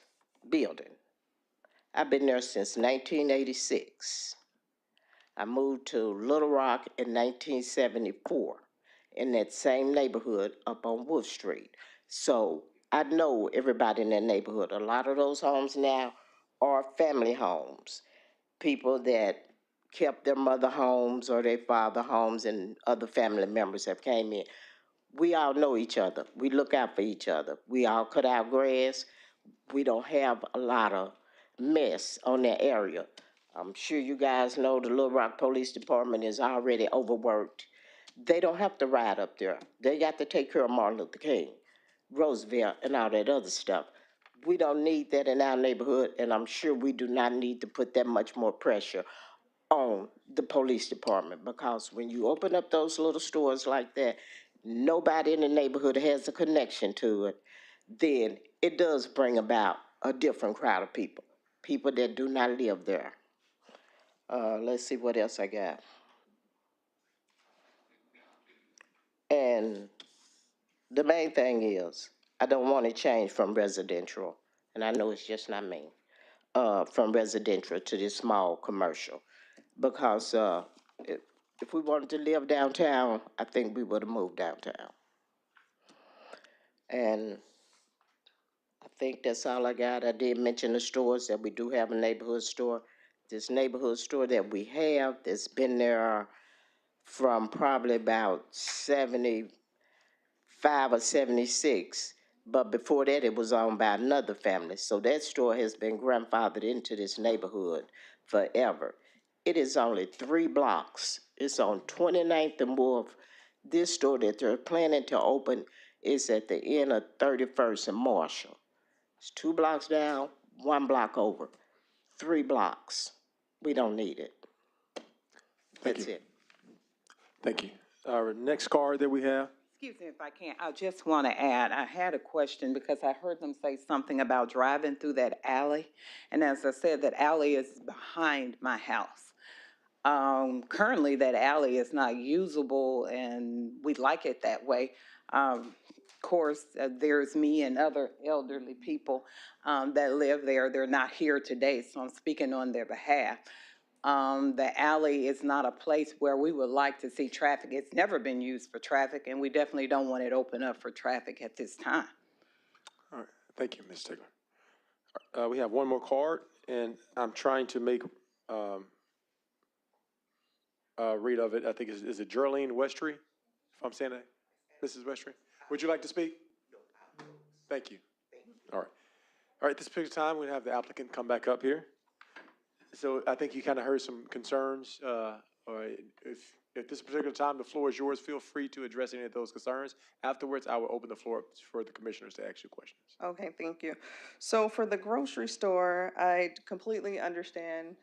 Speaker 14: building. I've been there since 1986. I moved to Little Rock in 1974 in that same neighborhood up on Wolf Street. So I know everybody in that neighborhood. A lot of those homes now are family homes. People that kept their mother homes or their father homes, and other family members have came in. We all know each other. We look out for each other. We all cut our grass. We don't have a lot of mess on that area. I'm sure you guys know the Little Rock Police Department is already overworked. They don't have to ride up there. They got to take care of Martin Luther King, Roosevelt, and all that other stuff. We don't need that in our neighborhood, and I'm sure we do not need to put that much more pressure on the police department, because when you open up those little stores like that, nobody in the neighborhood has a connection to it, then it does bring about a different crowd of people, people that do not live there. Let's see what else I got. And the main thing is, I don't want to change from residential, and I know it's just not me, from residential to this small commercial. Because, if we wanted to live downtown, I think we would have moved downtown. And I think that's all I got. I did mention the stores, that we do have a neighborhood store. This neighborhood store that we have, that's been there from probably about 75 or 76. But before that, it was owned by another family. So that store has been grandfathered into this neighborhood forever. It is only 3 blocks. It's on 29th and Wolf. This store that they're planning to open is at the end of 31st and Marshall. It's 2 blocks down, 1 block over, 3 blocks. We don't need it. That's it.
Speaker 1: Thank you. Our next card that we have.
Speaker 15: Excuse me if I can, I just want to add, I had a question because I heard them say something about driving through that alley. And as I said, that alley is behind my house. Currently, that alley is not usable and we like it that way. Of course, there's me and other elderly people that live there. They're not here today, so I'm speaking on their behalf. The alley is not a place where we would like to see traffic. It's never been used for traffic, and we definitely don't want it open up for traffic at this time.
Speaker 1: All right, thank you, Ms. Taylor. We have one more card, and I'm trying to make read of it. I think is it Geraldine Westry, if I'm saying that? Mrs. Westry, would you like to speak? Thank you. All right. All right, this particular time, we're gonna have the applicant come back up here. So I think you kind of heard some concerns, or if this particular time, the floor is yours, feel free to address any of those concerns. Afterwards, I will open the floor up for the commissioners to ask you questions.
Speaker 16: Okay, thank you. So for the grocery store, I completely understand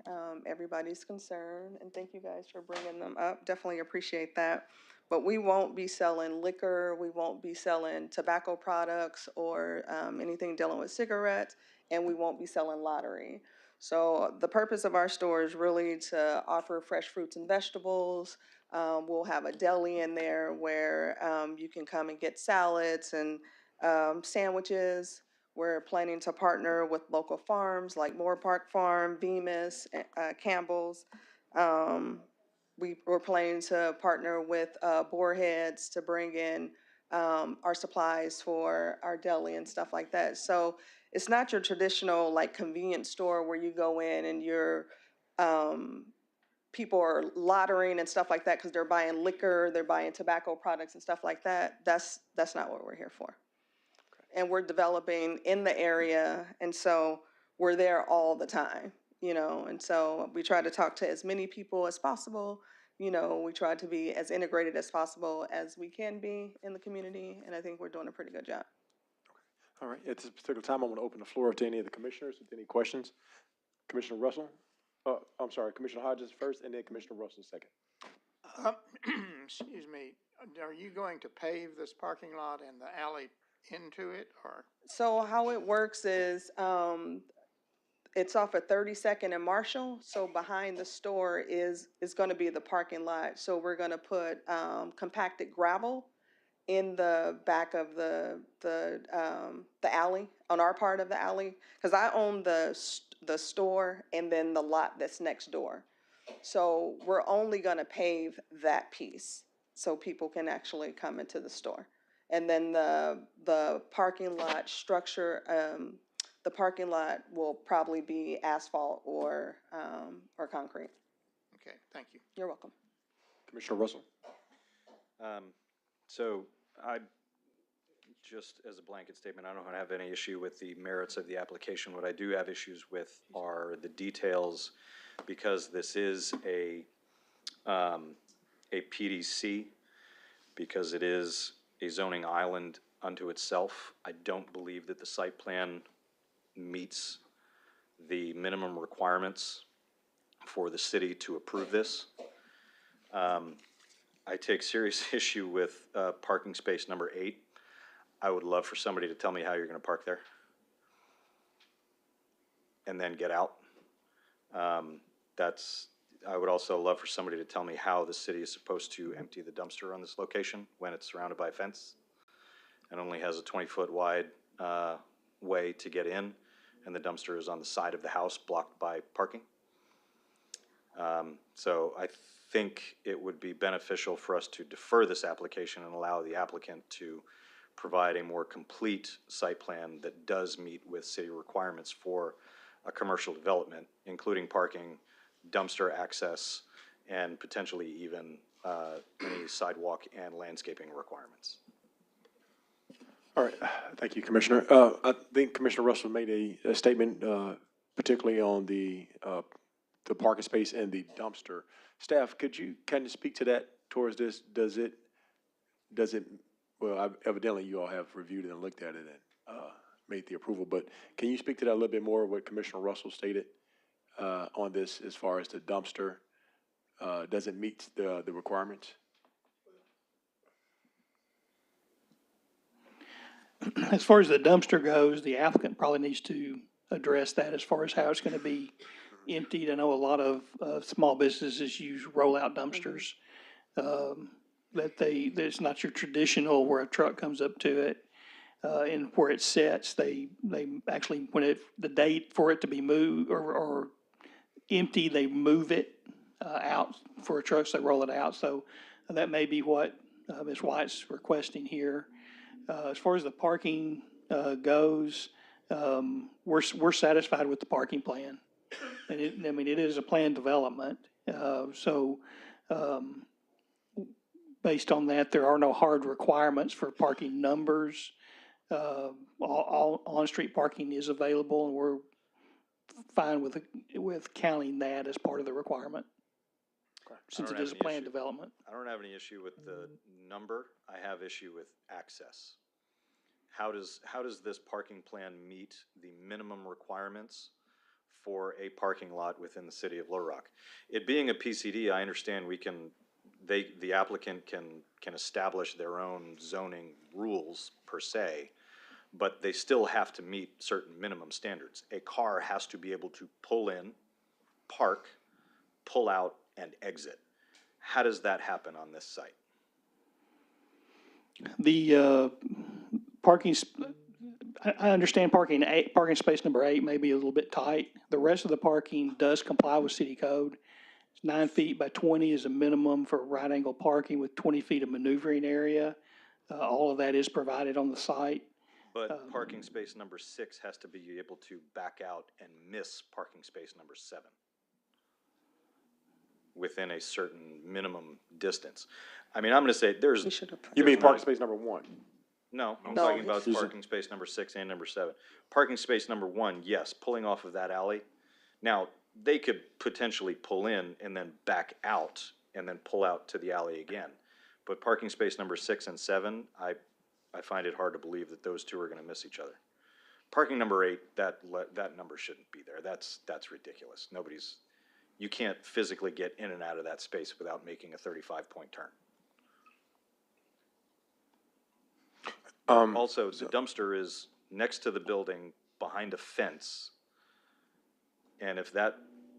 Speaker 16: everybody's concern, and thank you guys for bringing them up. Definitely appreciate that. But we won't be selling liquor, we won't be selling tobacco products or anything dealing with cigarettes, and we won't be selling lottery. So the purpose of our store is really to offer fresh fruits and vegetables. We'll have a deli in there where you can come and get salads and sandwiches. We're planning to partner with local farms like Moore Park Farm, Bemis, Campbell's. We're planning to partner with Boarheads to bring in our supplies for our deli and stuff like that. So it's not your traditional like convenience store where you go in and people are lottering and stuff like that because they're buying liquor, they're buying tobacco products and stuff like that. That's not what we're here for. And we're developing in the area, and so we're there all the time, and so we try to talk to as many people as possible. We try to be as integrated as possible as we can be in the community, and I think we're doing a pretty good job.
Speaker 1: All right, at this particular time, I'm going to open the floor to any of the commissioners with any questions. Commissioner Russell, I'm sorry, Commissioner Hodges first, and then Commissioner Russell second.
Speaker 17: Excuse me, are you going to pave this parking lot and the alley into it, or?
Speaker 16: So how it works is, it's off of 32nd and Marshall, so behind the store is gonna be the parking lot. So we're gonna put, compacted gravel in the back of the alley, on our part of the alley, because I own the store and then the lot that's next door. So we're only gonna pave that piece so people can actually come into the store. And then the parking lot structure, the parking lot will probably be asphalt or concrete.
Speaker 17: Okay, thank you.
Speaker 16: You're welcome.
Speaker 1: Commissioner Russell.
Speaker 5: So I, just as a blanket statement, I don't have any issue with the merits of the application. What I do have issues with are the details, because this is a PDC, because it is a zoning island unto itself. I don't believe that the site plan meets the minimum requirements for the city to approve this. I take serious issue with parking space number 8. I would love for somebody to tell me how you're going to park there and then get out. I would also love for somebody to tell me how the city is supposed to empty the dumpster on this location when it's surrounded by a fence. and only has a 20-foot wide way to get in, and the dumpster is on the side of the house blocked by parking. So I think it would be beneficial for us to defer this application and allow the applicant to provide a more complete site plan that does meet with city requirements for a commercial development, including parking, dumpster access, and potentially even any sidewalk and landscaping requirements.
Speaker 1: All right, thank you, Commissioner. I think Commissioner Russell made a statement, particularly on the parking space and the dumpster. Staff, could you kind of speak to that towards this? Does it, well, evidently you all have reviewed it and looked at it and made the approval, but can you speak to that a little bit more, what Commissioner Russell stated on this as far as the dumpster? Does it meet the requirements?
Speaker 6: As far as the dumpster goes, the applicant probably needs to address that as far as how it's gonna be emptied. I know a lot of, small businesses use roll-out dumpsters. That it's not your traditional where a truck comes up to it, and where it sits, they actually, the date for it to be moved or empty, they move it, out for a truck, so they roll it out. So that may be what, Ms. White's requesting here. As far as the parking goes, we're satisfied with the parking plan. And it is a planned development. Based on that, there are no hard requirements for parking numbers. All on-street parking is available, and we're fine with counting that as part of the requirement, since it is a planned development.
Speaker 5: I don't have any issue with the number. I have issue with access. How does this parking plan meet the minimum requirements for a parking lot within the city of Little Rock? It being a PCD, I understand the applicant can establish their own zoning rules per se, but they still have to meet certain minimum standards. A car has to be able to pull in, park, pull out, and exit. How does that happen on this site?
Speaker 6: The I understand parking space number 8 may be a little bit tight. The rest of the parking does comply with city code. 9 feet by 20 is a minimum for right angle parking with 20 feet of maneuvering area. All of that is provided on the site.
Speaker 5: But parking space number 6 has to be able to back out and miss parking space number 7 within a certain minimum distance. I mean, I'm gonna say
Speaker 1: You mean parking space number 1?
Speaker 5: No, I'm talking about parking space number 6 and number 7. Parking space number 1, yes, pulling off of that alley. Now, they could potentially pull in and then back out and then pull out to the alley again. But parking space number 6 and 7, I find it hard to believe that those two are gonna miss each other. Parking number 8, that number shouldn't be there. That's ridiculous. You can't physically get in and out of that space without making a 35-point turn. Also, the dumpster is next to the building behind a fence. And if that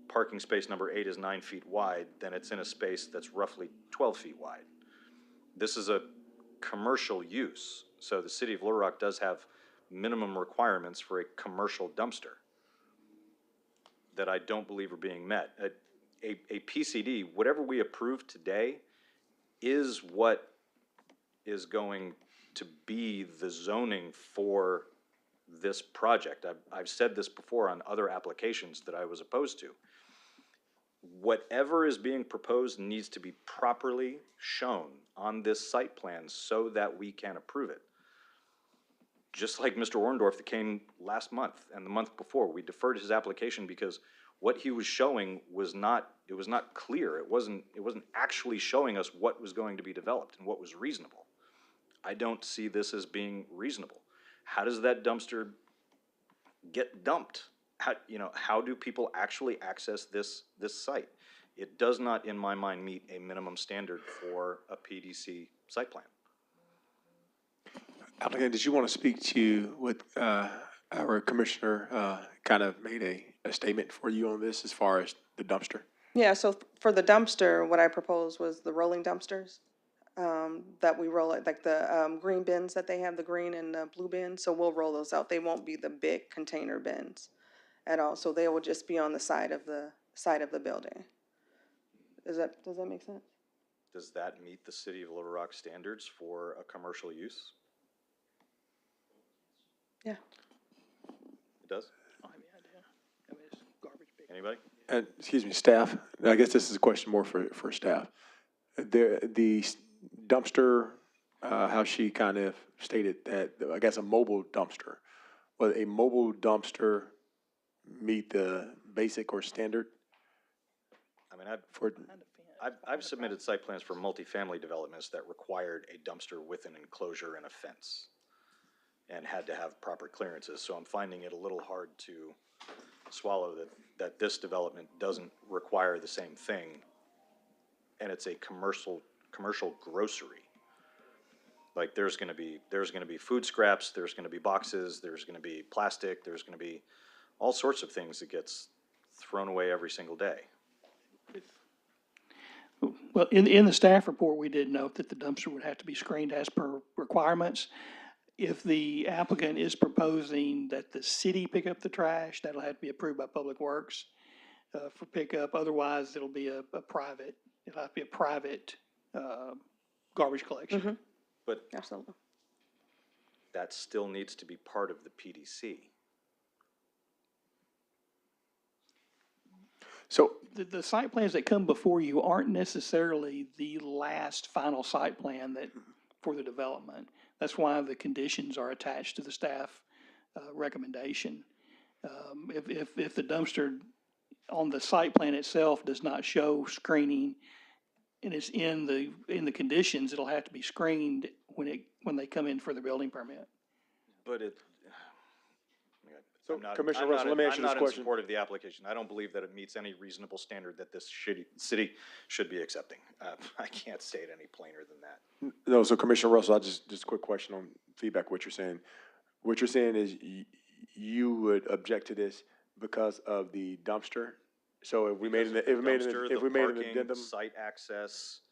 Speaker 5: parking space number 8 is 9 feet wide, then it's in a space that's roughly 12 feet wide. This is a commercial use, so the city of Little Rock does have minimum requirements for a commercial dumpster that I don't believe are being met. A PCD, whatever we approve today, is what is going to be the zoning for this project. I've said this before on other applications that I was opposed to. Whatever is being proposed needs to be properly shown on this site plan so that we can approve it. Just like Mr. Orndorff that came last month and the month before, we deferred his application because what he was showing was not clear. It wasn't actually showing us what was going to be developed and what was reasonable. I don't see this as being reasonable. How does that dumpster get dumped? How do people actually access this site? It does not, in my mind, meet a minimum standard for a PDC site plan.
Speaker 1: Applicant, did you want to speak to what our commissioner kind of made a statement for you on this as far as the dumpster?
Speaker 16: Yeah, so for the dumpster, what I proposed was the rolling dumpsters. that we roll it, like the, green bins that they have, the green and the blue bins, so we'll roll those out. They won't be the big container bins at all, so they will just be on the side of the building. Does that make sense?
Speaker 5: Does that meet the City of Little Rock standards for a commercial use?
Speaker 16: Yeah.
Speaker 5: It does?
Speaker 6: I don't have any idea. I mean, it's garbage big.
Speaker 5: Anybody?
Speaker 1: And, excuse me, staff, I guess this is a question more for staff. The dumpster, how she kind of stated that, I guess a mobile dumpster, will a mobile dumpster meet the basic or standard
Speaker 5: I mean,
Speaker 1: for?
Speaker 5: I've submitted site plans for multifamily developments that required a dumpster with an enclosure and a fence and had to have proper clearances, so I'm finding it a little hard to swallow that this development doesn't require the same thing, and it's a commercial grocery. Like, there's gonna be food scraps, there's gonna be boxes, there's gonna be plastic, there's gonna be all sorts of things that gets thrown away every single day.
Speaker 6: Well, in the staff report, we did note that the dumpster would have to be screened as per requirements. If the applicant is proposing that the city pick up the trash, that'll have to be approved by Public Works for pickup. Otherwise, it'll be it'll have to be a private garbage collection.
Speaker 5: But
Speaker 16: Absolutely.
Speaker 5: that still needs to be part of the PDC.
Speaker 1: So,
Speaker 6: The site plans that come before you aren't necessarily the last final site plan for the development. That's why the conditions are attached to the staff recommendation. If the dumpster on the site plan itself does not show screening and it's in the conditions, it'll have to be screened when they come in for the building permit.
Speaker 5: But it.
Speaker 1: So, Commissioner Russell, let me ask you this
Speaker 5: I'm not in
Speaker 1: question.
Speaker 5: support of the application. I don't believe that it meets any reasonable standard that this city should be accepting. I can't say it any plainer than that.
Speaker 1: No, so Commissioner Russell, just a quick question on feedback, what you're saying. What you're saying is you would object to this because of the dumpster? So if we made an addendum?
Speaker 5: Site access,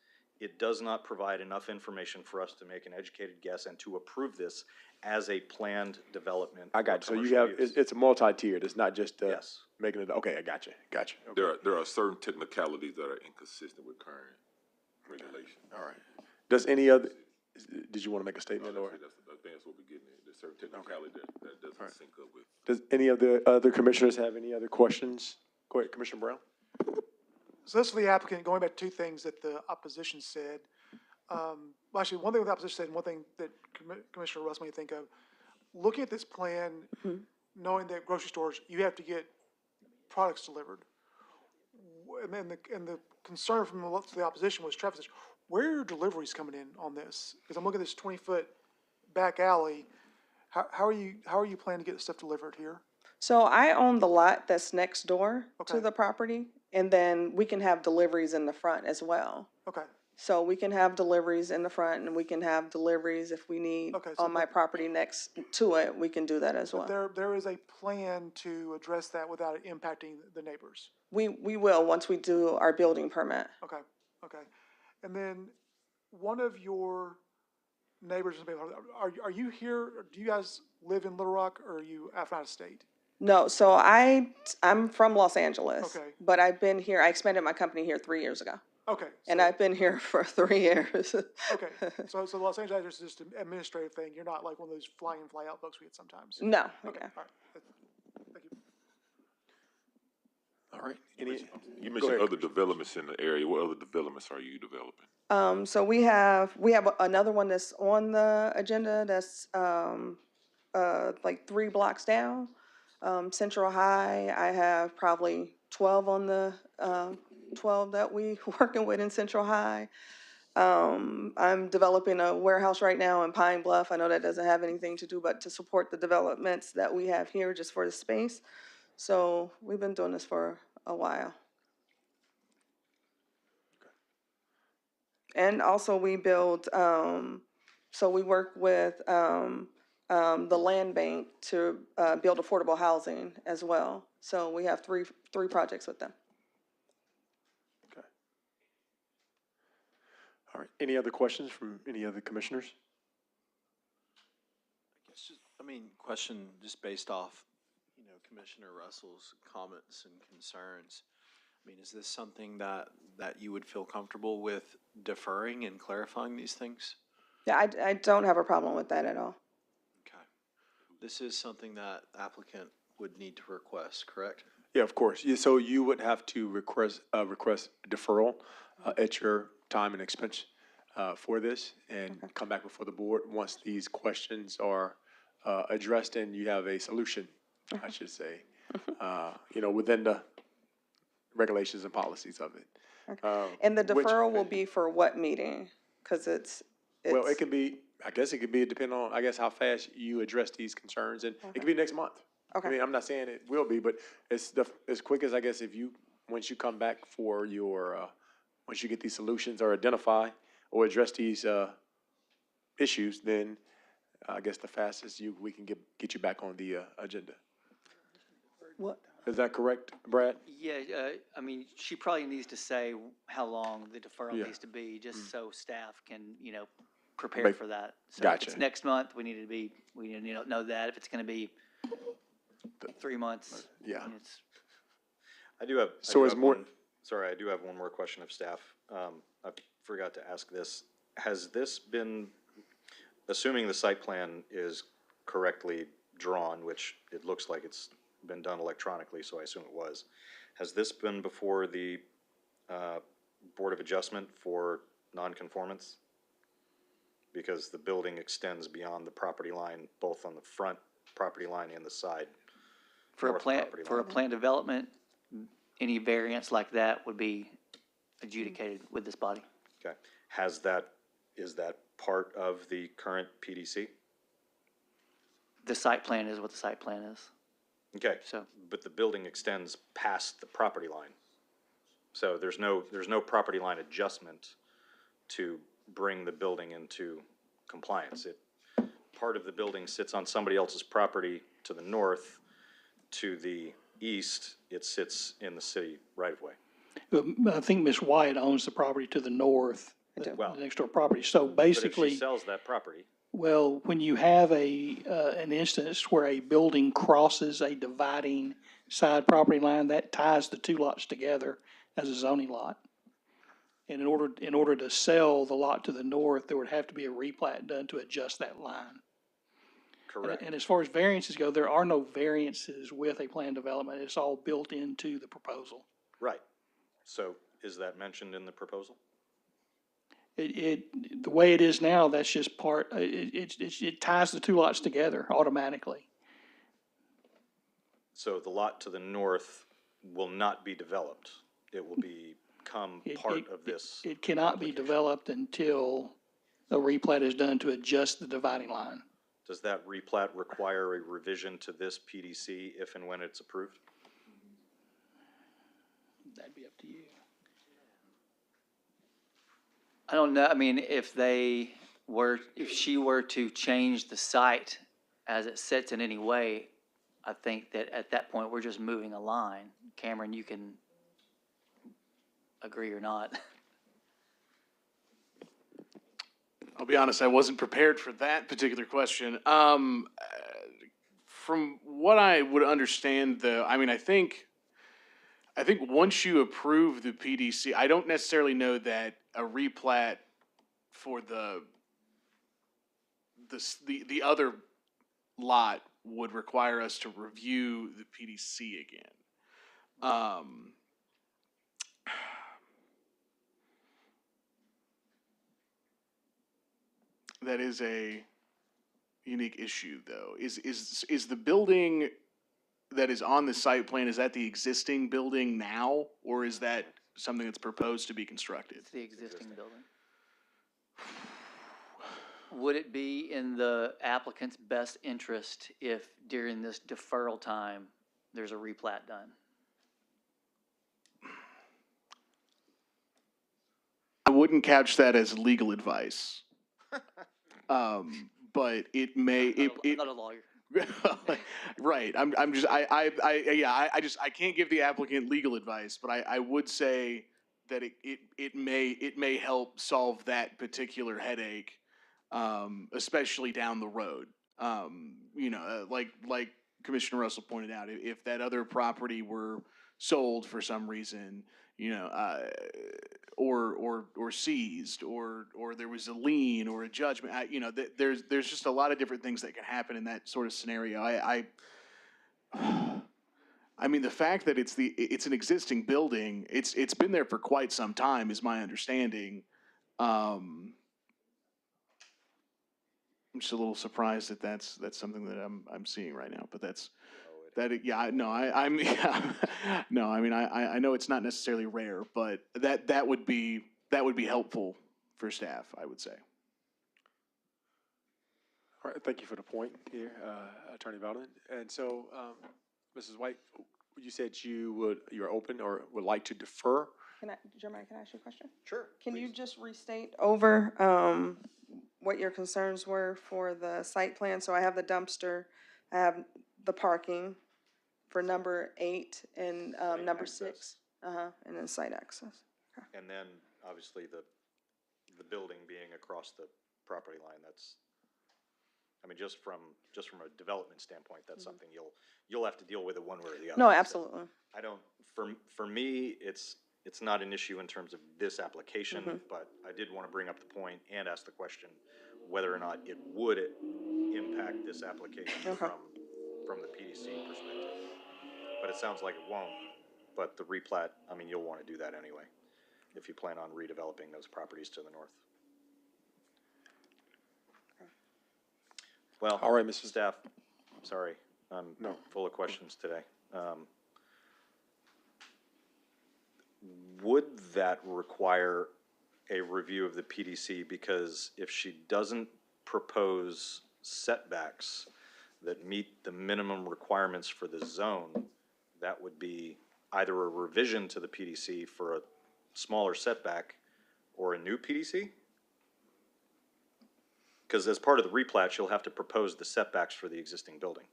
Speaker 5: it does not provide enough information for us to make an educated guess and to approve this as a planned development.
Speaker 1: I got you. So you
Speaker 5: commercial
Speaker 1: have,
Speaker 5: use.
Speaker 1: it's a multi-tiered, it's not just
Speaker 5: Yes.
Speaker 1: making it, okay, I got you. Okay.
Speaker 18: There are certain technicalities that are inconsistent with current regulation.
Speaker 1: All right. Does any other, did you want to make a statement or?
Speaker 18: I think that's what we're getting at. There's certain technicality that doesn't sync up with.
Speaker 1: Does any of the other commissioners have any other questions? Go ahead, Commissioner Brown.
Speaker 9: So this is the applicant, going back to two things that the opposition said. Well, actually, one thing the opposition said, and one thing that Commissioner Russ may think of, looking at this plan, knowing that grocery stores, you have to get products delivered. And then the concern from the opposition was traffic. Where are deliveries coming in on this? Because I'm looking at this 20-foot back alley. How are you planning to get the stuff delivered here?
Speaker 16: So I own the lot that's next door
Speaker 9: Okay.
Speaker 16: to the property, and then we can have deliveries in the front as well.
Speaker 9: Okay.
Speaker 16: So we can have deliveries in the front, and we can have deliveries if we need
Speaker 9: Okay, so
Speaker 16: on my property next to it, we can do that as well.
Speaker 9: There is a plan to address that without it impacting the neighbors.
Speaker 16: We will, once we do our building permit.
Speaker 9: Okay, okay. And then one of your neighbors, are you here, or do you guys live in Little Rock, or are you out of state?
Speaker 16: No, so I'm from Los Angeles.
Speaker 9: Okay.
Speaker 16: But I've been here, I expanded my company here 3 years ago.
Speaker 9: Okay.
Speaker 16: And I've been here for 3 years.
Speaker 9: Okay, so Los Angeles is just an administrative thing, you're not like one of those fly in, fly out folks we get sometimes?
Speaker 16: No,
Speaker 9: Okay,
Speaker 16: yeah.
Speaker 9: all right, thank you.
Speaker 1: All right.
Speaker 18: You mentioned other developments in the area. What other developments are you developing?
Speaker 16: So we have another one that's on the agenda that's, like 3 blocks down. Central High, I have probably 12 on the, 12 that we working with in Central High. I'm developing a warehouse right now in Pine Bluff. I know that doesn't have anything to do but to support the developments that we have here just for the space. So we've been doing this for a while. And also we build, so we work with the land bank to build affordable housing as well. So we have three projects with them.
Speaker 1: All right, any other questions from any other commissioners?
Speaker 11: Question just based off, Commissioner Russell's comments and concerns. Is this something that you would feel comfortable with deferring and clarifying these things?
Speaker 16: Yeah, I don't have a problem with that at all.
Speaker 11: Okay. This is something that applicant would need to request, correct?
Speaker 1: Yeah, of course. Yeah, so you would have to request deferral at your time and expense for this and come back before the board once these questions are addressed and you have a solution, I should say, within the regulations and policies of it.
Speaker 16: And the
Speaker 1: which-
Speaker 16: deferral will be for what meeting? Because
Speaker 1: Well, it could be, I guess it could be depending on, how fast you address these concerns, and it could be next month.
Speaker 16: Okay.
Speaker 1: I mean, I'm not saying it will be, but it's as quick as, once you come back for your, once you get these solutions or identify or address these, issues, then I guess the fastest we can get you back on the, agenda.
Speaker 16: What?
Speaker 1: Is that correct, Brad?
Speaker 19: Yeah, she probably needs to say how long the deferral
Speaker 1: Yeah.
Speaker 19: needs to be, just so staff can, prepare
Speaker 1: Make-
Speaker 19: for that. So if
Speaker 1: Gotcha.
Speaker 19: it's next month, we need to know that. If it's gonna be 3 months.
Speaker 1: Yeah.
Speaker 19: It's,
Speaker 5: I do have.
Speaker 1: So it's more-
Speaker 5: Sorry, I do have one more question of staff. I forgot to ask this. Has this been, assuming the site plan is correctly drawn, which it looks like it's been done electronically, so I assume it was, has this been before the Board of Adjustment for nonconformance? Because the building extends beyond the property line, both on the front property line and the side.
Speaker 19: for a
Speaker 5: north
Speaker 19: plant,
Speaker 5: property
Speaker 19: for a
Speaker 5: line.
Speaker 19: plant development, any variance like that would be adjudicated with this body.
Speaker 5: Okay. Is that part of the current PDC?
Speaker 19: The site plan is what the site plan is.
Speaker 5: Okay.
Speaker 19: So-
Speaker 5: But the building extends past the property line. So there's no property line adjustment to bring the building into compliance. Part of the building sits on somebody else's property to the north. To the east, it sits in the city right of way.
Speaker 6: I think Ms. White owns the property to the north, the
Speaker 5: Well,
Speaker 6: next door property. So
Speaker 5: but if she
Speaker 6: basically,
Speaker 5: sells that property,
Speaker 6: well, when you have an instance where a building crosses a dividing side property line, that ties the two lots together as a zoning lot. And in order to sell the lot to the north, there would have to be a replat done to adjust that line.
Speaker 5: correct.
Speaker 6: And as far as variances go, there are no variances with a planned development. It's all built into the proposal.
Speaker 5: Right. So is that mentioned in the proposal?
Speaker 6: The way it is now, that's just part, it ties the two lots together automatically.
Speaker 5: So the lot to the north will not be developed. It will become part of this.
Speaker 6: It cannot be developed until a replat is done to adjust the dividing line.
Speaker 5: Does that replat require a revision to this PDC if and when it's approved?
Speaker 6: That'd be up to you.
Speaker 19: I don't know, if she were to change the site as it sits in any way, I think that at that point, we're just moving a line. Cameron, you can agree or not.
Speaker 10: I'll be honest, I wasn't prepared for that particular question. From what I would understand, I think once you approve the PDC, I don't necessarily know that a replat for the other lot would require us to review the PDC again. That is a unique issue, though. Is the building that is on the site plan, is that the existing building now, or is that something that's proposed to be constructed?
Speaker 19: It's the existing building. Would it be in the applicant's best interest if during this deferral time, there's a replat done?
Speaker 10: I wouldn't couch that as legal advice. But it may,
Speaker 19: I'm not a lawyer.
Speaker 10: right, I can't give the applicant legal advice, but I would say that it may help solve that particular headache, especially down the road. Like Commissioner Russell pointed out, if that other property were sold for some reason, or seized, or there was a lien or a judgment, there's just a lot of different things that can happen in that sort of scenario. I mean, the fact that it's an existing building, it's been there for quite some time, is my understanding. I'm just a little surprised that that's something that I'm seeing right now, but I'm yeah, no, I mean, I know it's not necessarily rare, but that would be helpful for staff, I would say.
Speaker 1: All right, thank you for the point here, Attorney Bowden. And so, Mrs. White, you said you're open or would like to defer?
Speaker 16: Jeremiah, can I ask you a question?
Speaker 1: Sure.
Speaker 16: Can you just restate over, what your concerns were for the site plan? So I have the dumpster, I have the parking for number 8 and, number 6. And then site access.
Speaker 5: And then, obviously, the building being across the property line, that's, I mean, just from a development standpoint, that's something you'll have to deal with it one way or the other.
Speaker 16: No, absolutely.
Speaker 5: I don't, for me, it's not an issue in terms of this application, but I did want to bring up the point and ask the question whether or not it would impact this application from the PDC perspective. But it sounds like it won't, but the replat, I mean, you'll want to do that anyway, if you plan on redeveloping those properties to the north. Well,
Speaker 1: all right, Mr.
Speaker 5: Staff, sorry, I'm full of questions today. Would that require a review of the PDC? Because if she doesn't propose setbacks that meet the minimum requirements for the zone, that would be either a revision to the PDC for a smaller setback or a new PDC? Because as part of the replat, you'll have to propose the setbacks for the existing building,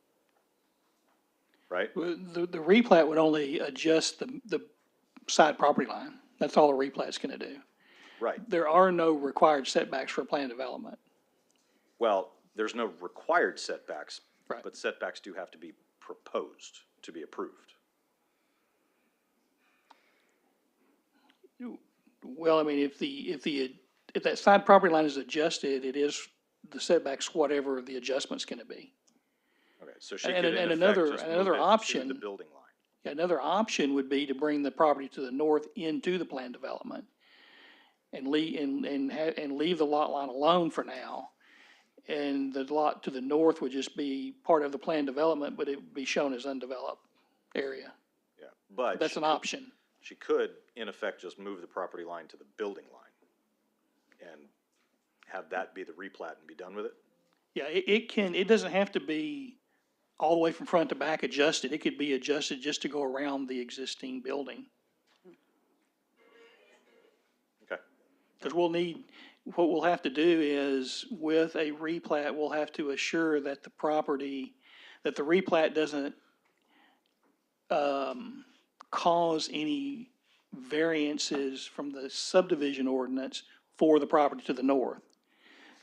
Speaker 5: right?
Speaker 6: The replat would only adjust the side property line. That's all a replat's gonna do.
Speaker 5: Right.
Speaker 6: There are no required setbacks for planned development.
Speaker 5: Well, there's no required setbacks,
Speaker 6: Right.
Speaker 5: but setbacks do have to be proposed to be approved.
Speaker 6: Well, I mean, if that side property line is adjusted, it is the setbacks, whatever the adjustment's gonna be.
Speaker 5: Okay, so she
Speaker 6: And-
Speaker 5: could
Speaker 6: and
Speaker 5: in effect
Speaker 6: another-
Speaker 5: just
Speaker 6: another
Speaker 5: move it
Speaker 6: option-
Speaker 5: to the building line.
Speaker 6: Another option would be to bring the property to the north into the planned development and leave the lot line alone for now. And the lot to the north would just be part of the planned development, but it would be shown as undeveloped area.
Speaker 5: Yeah, but
Speaker 6: That's an option.
Speaker 5: she could, in effect, just move the property line to the building line and have that be the replat and be done with it?
Speaker 6: Yeah, it doesn't have to be all the way from front to back adjusted. It could be adjusted just to go around the existing building.
Speaker 5: Okay.
Speaker 6: Because what we'll have to do is, with a replat, we'll have to assure that the replat doesn't, cause any variances from the subdivision ordinance for the property to the north.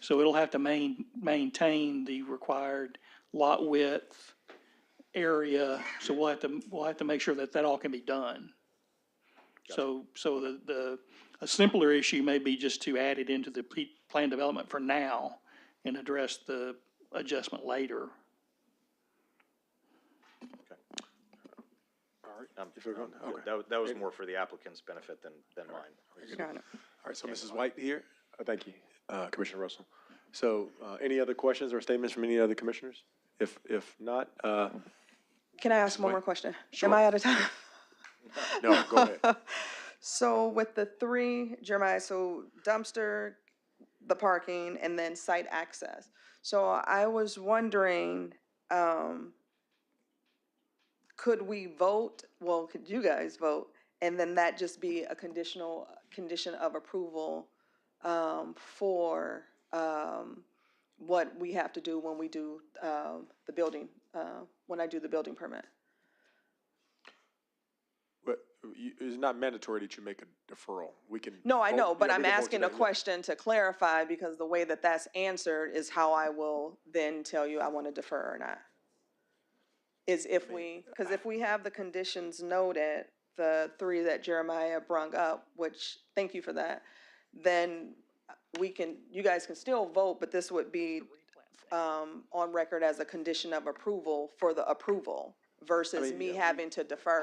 Speaker 6: So it'll have to maintain the required lot width, area, so we'll have to make sure that all can be done. So a simpler issue may be just to add it into the plan development for now and address the adjustment later.
Speaker 1: All right. If you're going, okay.
Speaker 5: That was more for the applicant's benefit than mine.
Speaker 16: Got it.
Speaker 1: All right, so Mrs. White here, thank you, Commissioner Russell. So, any other questions or statements from any other commissioners? If not,
Speaker 16: Can I ask one more question?
Speaker 1: Sure.
Speaker 16: Am I out of time?
Speaker 1: no, go ahead.
Speaker 16: So with the 3, Jeremiah, so dumpster, the parking, and then site access. So I was wondering, could we vote, could you guys vote, and then that just be a condition of approval for what we have to do when we do the building, when I do the building permit?
Speaker 1: it's not mandatory that you make a deferral. We can.
Speaker 16: No, I
Speaker 1: vote-
Speaker 16: know, but
Speaker 1: yeah,
Speaker 16: I'm
Speaker 1: we can vote
Speaker 16: asking a
Speaker 1: today, yeah.
Speaker 16: question to clarify because the way that that's answered is how I will then tell you I want to defer or not. Is if we, because if we have the conditions noted, the three that Jeremiah brung up, which, thank you for that, then we can, you guys can still vote, but this would be on record as a condition of approval for the approval versus me having to defer.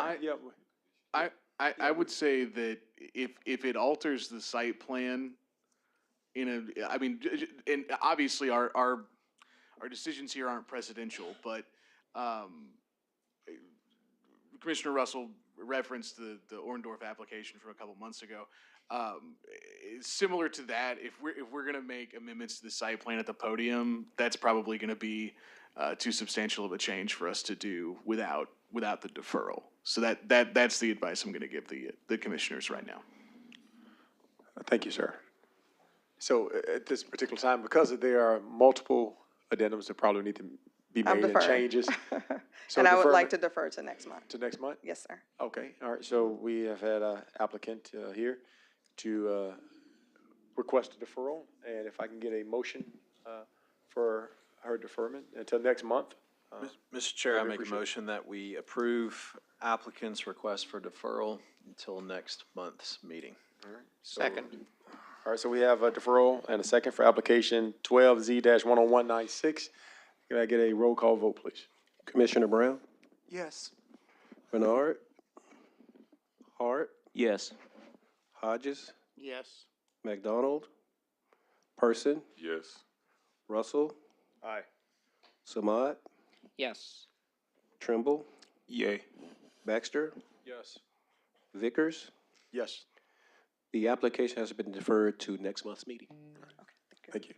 Speaker 10: I would say that if it alters the site plan and obviously our decisions here aren't presidential, but, Commissioner Russell referenced the Orndorff application from a couple months ago. Similar to that, if we're gonna make amendments to the site plan at the podium, that's probably gonna be too substantial of a change for us to do without the deferral. So that's the advice I'm gonna give the commissioners right now.
Speaker 1: Thank you, sir. So at this particular time, because there are multiple addendums that probably need to be
Speaker 16: I'm
Speaker 1: made and
Speaker 16: deferring.
Speaker 1: changes. So
Speaker 16: And I would
Speaker 1: deferment
Speaker 16: like to defer to next month.
Speaker 1: to next month?
Speaker 16: Yes, sir.
Speaker 1: Okay, all right, so we have had an applicant here to request a deferral, and if I can get a motion for her deferment until next month.
Speaker 11: Mr. Chair, I
Speaker 1: we
Speaker 11: make a
Speaker 1: appreciate it.
Speaker 11: motion that we approve applicant's request for deferral until next month's meeting.
Speaker 17: Second.
Speaker 1: All right, so we have a deferral and a second for application 12Z-10196. Can I get a roll call vote, please?
Speaker 4: Commissioner Brown,
Speaker 9: Yes.
Speaker 4: Bernard, Hart,
Speaker 2: Yes.
Speaker 4: Hodges,
Speaker 17: Yes.
Speaker 4: McDonald, Person,
Speaker 18: Yes.
Speaker 4: Russell,
Speaker 1: Aye.
Speaker 4: Samad,
Speaker 17: Yes.
Speaker 4: Trimble,
Speaker 18: Yay.
Speaker 4: Baxter,
Speaker 1: Yes.
Speaker 4: Vickers.
Speaker 1: Yes.
Speaker 4: The application has been deferred to next month's meeting.
Speaker 1: Thank you.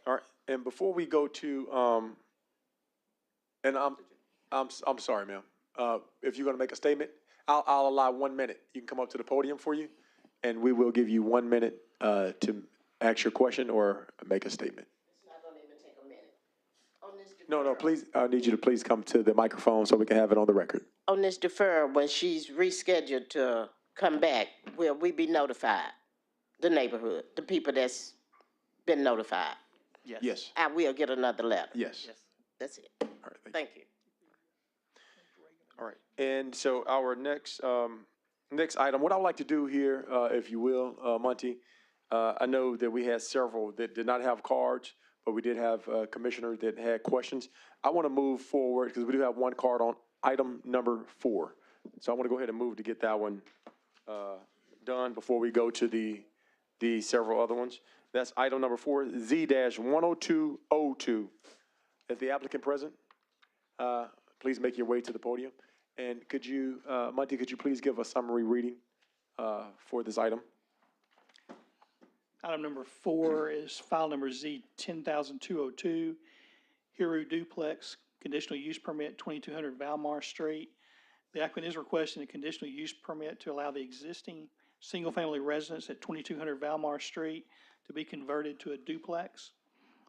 Speaker 1: All right, and before we go to, and I'm sorry, ma'am. If you're gonna make a statement, I'll allow 1 minute. You can come up to the podium for you, and we will give you 1 minute, to ask your question or make a statement.
Speaker 14: It's not gonna even take a minute. On this
Speaker 1: No, please, I need you to please come to the microphone so we can have it on the record.
Speaker 14: On this defer, when she's rescheduled to come back, will we be notified? The neighborhood, the people that's been notified?
Speaker 1: Yes,
Speaker 14: I will get another letter.
Speaker 1: yes.
Speaker 14: That's it.
Speaker 1: All right, thank you.
Speaker 14: Thank you.
Speaker 1: All right, and so our next item, what I would like to do here, if you will, Monty, I know that we had several that did not have cards, but we did have a commissioner that had questions. I want to move forward, because we do have one card on item number 4. So I want to go ahead and move to get that one done before we go to the several other ones. That's item number 4, Z-10202. Is the applicant present? Please make your way to the podium. And could you, Monty, could you please give a summary reading for this item?
Speaker 6: Item number 4 is file number Z 10202, Hiru Duplex, conditional use permit, 2200 Valmar Street. The applicant is requesting a conditional use permit to allow the existing single-family residence at 2200 Valmar Street to be converted to a duplex.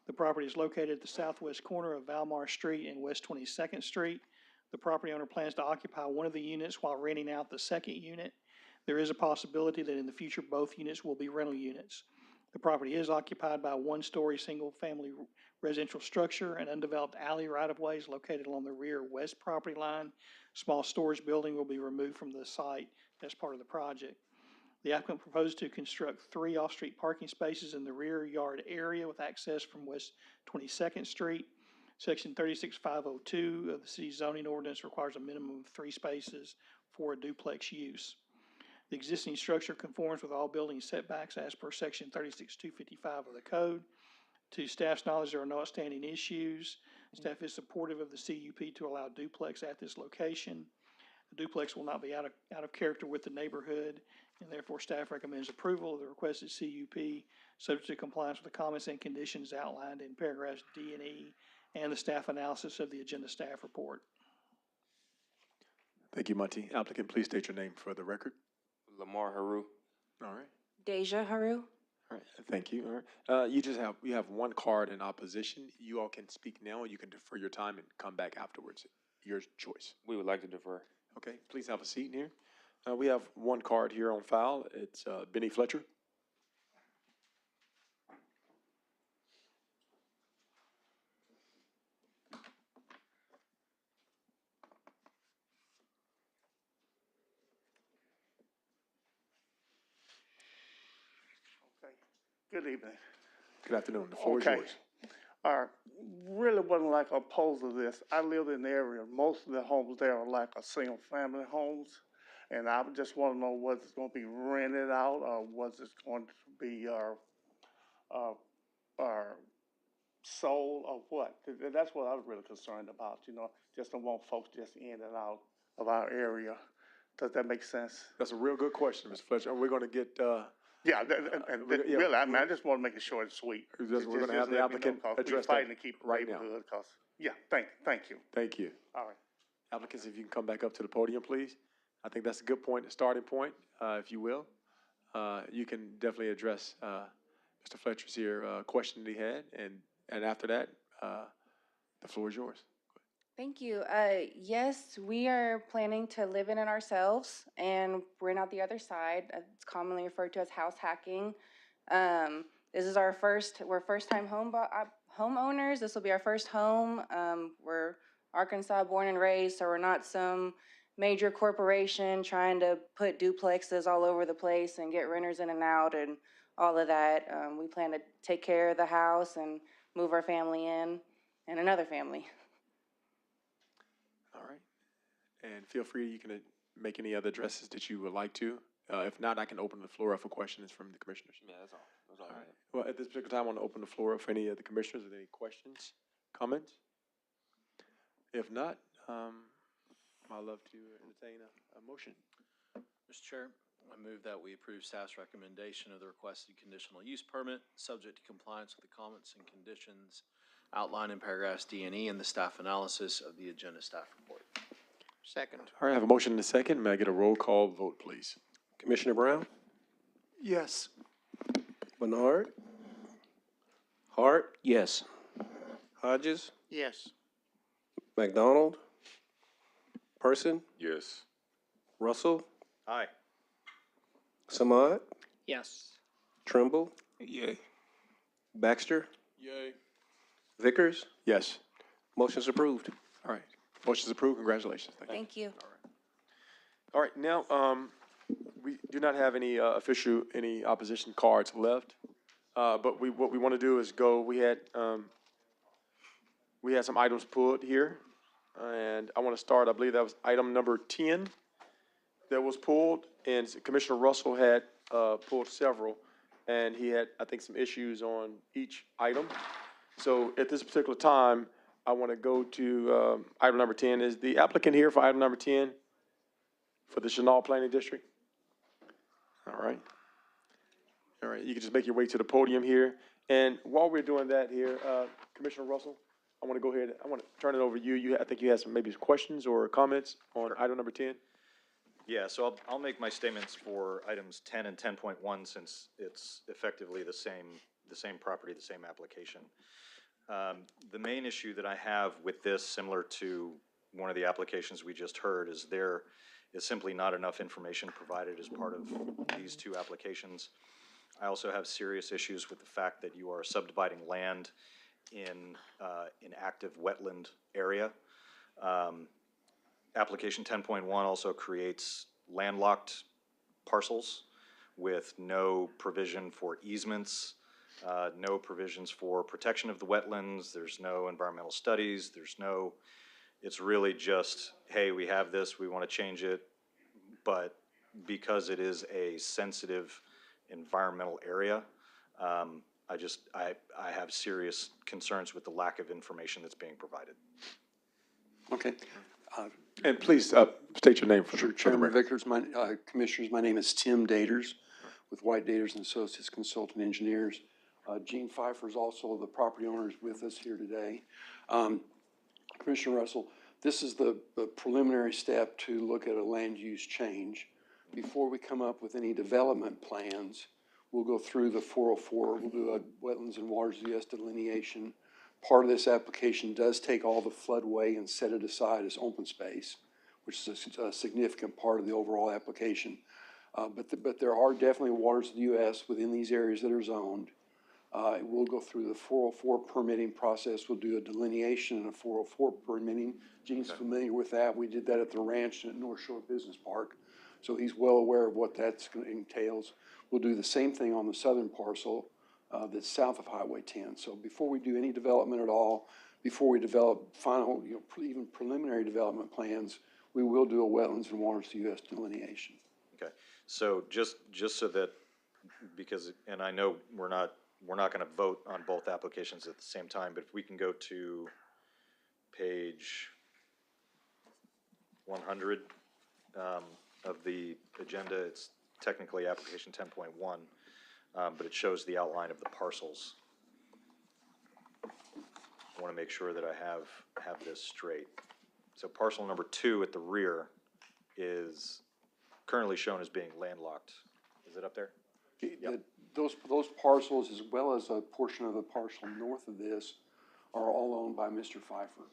Speaker 6: The property is located at the southwest corner of Valmar Street and West 22nd Street. The property owner plans to occupy one of the units while renting out the second unit. There is a possibility that in the future, both units will be rental units. The property is occupied by a one-story, single-family residential structure. An undeveloped alley right-of-way is located along the rear west property line. Small storage building will be removed from the site as part of the project. The applicant proposed to construct 3 off-street parking spaces in the rear yard area with access from West 22nd Street. Section 36502 of the city zoning ordinance requires a minimum of 3 spaces for a duplex use. The existing structure conforms with all building setbacks as per section 36255 of the code. To staff's knowledge, there are no outstanding issues. Staff is supportive of the CUP to allow duplex at this location. A duplex will not be out of character with the neighborhood, and therefore staff recommends approval of the requested CUP, subject to compliance with the comments and conditions outlined in paragraphs D and E and the staff analysis of the agenda staff report.
Speaker 1: Thank you, Monty. Applicant, please state your name for the record.
Speaker 20: Lamar Haru.
Speaker 1: All right.
Speaker 12: Deja Haru?
Speaker 1: All right, thank you. All right. You have one card in opposition. You all can speak now, or you can defer your time and come back afterwards. Your choice.
Speaker 20: We would like to defer.
Speaker 1: Okay, please have a seat here. We have one card here on file. It's Benny Fletcher.
Speaker 20: Good evening.
Speaker 1: Good afternoon. The floor is
Speaker 20: Okay.
Speaker 1: yours.
Speaker 20: Really wasn't like opposed to this. I live in the area. Most of the homes there are like a single family homes. And I just want to know whether it's going to be rented out or was it going to be sold or what? That's what I was really concerned about, you know. Just don't want folks just in and out of our area. Does that make sense?
Speaker 1: That's a real good question, Mr. Fletcher. And we're going to get,
Speaker 20: Yeah,
Speaker 1: yeah,
Speaker 20: really, I mean, I just want to make it short and sweet.
Speaker 1: we're going to have the
Speaker 20: let me know,
Speaker 1: applicant
Speaker 20: 'cause
Speaker 1: address
Speaker 20: we're fighting
Speaker 1: that
Speaker 20: to keep the
Speaker 1: right now.
Speaker 20: neighborhood, 'cause, yeah, thank you.
Speaker 1: Thank you.
Speaker 20: All right.
Speaker 1: Applicants, if you can come back up to the podium, please. I think that's a good point, a starting point, if you will. You can definitely address Mr. Fletcher's question that he had, and after that, the floor is yours.
Speaker 12: Thank you. Yes, we are planning to live in it ourselves and rent out the other side. It's commonly referred to as house hacking. This is we're first-time homeowners. This will be our first home. We're Arkansas born and raised, so we're not some major corporation trying to put duplexes all over the place and get renters in and out and all of that. We plan to take care of the house and move our family in and another family.
Speaker 1: All right. And feel free, you can make any other addresses that you would like to. If not, I can open the floor up for questions from the commissioners.
Speaker 2: Yeah, that's all. That's all right.
Speaker 1: Well, at this particular time, I want to open the floor up for any of the commissioners with any questions, comments. If not, I'd love to entertain a motion.
Speaker 11: Mr. Chair, I move that we approve staff's recommendation of the requested conditional use permit, subject to compliance with the comments and conditions outlined in paragraphs D and E in the staff analysis of the agenda staff report.
Speaker 17: Second.
Speaker 1: All right, I have a motion and a second. May I get a roll call vote, please?
Speaker 4: Commissioner Brown?
Speaker 9: Yes.
Speaker 4: Bernard? Hart?
Speaker 2: Yes.
Speaker 4: Hodges?
Speaker 17: Yes.
Speaker 4: McDonald? Person?
Speaker 18: Yes.
Speaker 4: Russell?
Speaker 5: Aye.
Speaker 4: Samad?
Speaker 17: Yes.
Speaker 4: Trimble?
Speaker 13: Yay.
Speaker 4: Baxter?
Speaker 11: Yay.
Speaker 4: Vickers?
Speaker 1: Yes.
Speaker 4: Motion's approved.
Speaker 1: All right. Motion's approved. Congratulations.
Speaker 12: Thank you.
Speaker 1: All right. Now, we do not have any any opposition cards left. But what we want to do is go. We had some items pulled here, and I want to start. I believe that was item number 10 that was pulled, and Commissioner Russell had pulled several, and he had, I think, some issues on each item. So at this particular time, I want to go to item number 10. Is the applicant here for item number 10 for the Chenal Planning District? All right. All right, you can just make your way to the podium here. And while we're doing that here, Commissioner Russell, I want to go ahead, I want to turn it over to you. I think you had some maybe questions or comments on item number 10.
Speaker 5: Yeah, so I'll make my statements for items 10 and 10.1 since it's effectively the same property, the same application. The main issue that I have with this, similar to one of the applications we just heard, is there is simply not enough information provided as part of these two applications. I also have serious issues with the fact that you are subdividing land in an active wetland area. Application 10.1 also creates landlocked parcels with no provision for easements, no provisions for protection of the wetlands. There's no environmental studies. It's really just, hey, we have this, we want to change it, but because it is a sensitive environmental area, I have serious concerns with the lack of information that's being provided.
Speaker 1: Okay. And please state your name for the
Speaker 21: Chairman
Speaker 1: record.
Speaker 21: Vickers, Commissioners, my name is Tim Daters with White Daters and Associates Consultant Engineers. Gene Pfeiffer is also the property owner is with us here today. Commissioner Russell, this is the preliminary step to look at a land use change. Before we come up with any development plans, we'll go through the 404, we'll do a wetlands and waters use delineation. Part of this application does take all the floodway and set it aside as open space. which is a significant part of the overall application. But there are definitely waters of the U.S. within these areas that are zoned. We'll go through the 404 permitting process. We'll do a delineation and a 404 permitting. Gene's familiar with that. We did that at the ranch and at North Shore Business Park. So he's well aware of what that entails. We'll do the same thing on the southern parcel that's south of Highway 10. So before we do any development at all, before we develop final, even preliminary development plans, we will do a wetlands and waters to U.S. delineation.
Speaker 5: Okay, so just so that, because, and I know we're not gonna vote on both applications at the same time, but if we can go to page 100 of the agenda, it's technically application 10.1, but it shows the outline of the parcels. I wanna make sure that I have this straight. So parcel number 2 at the rear is currently shown as being landlocked. Is it up there?
Speaker 21: Those parcels, as well as a portion of the parcel north of this, are all owned by Mr. Pfeiffer.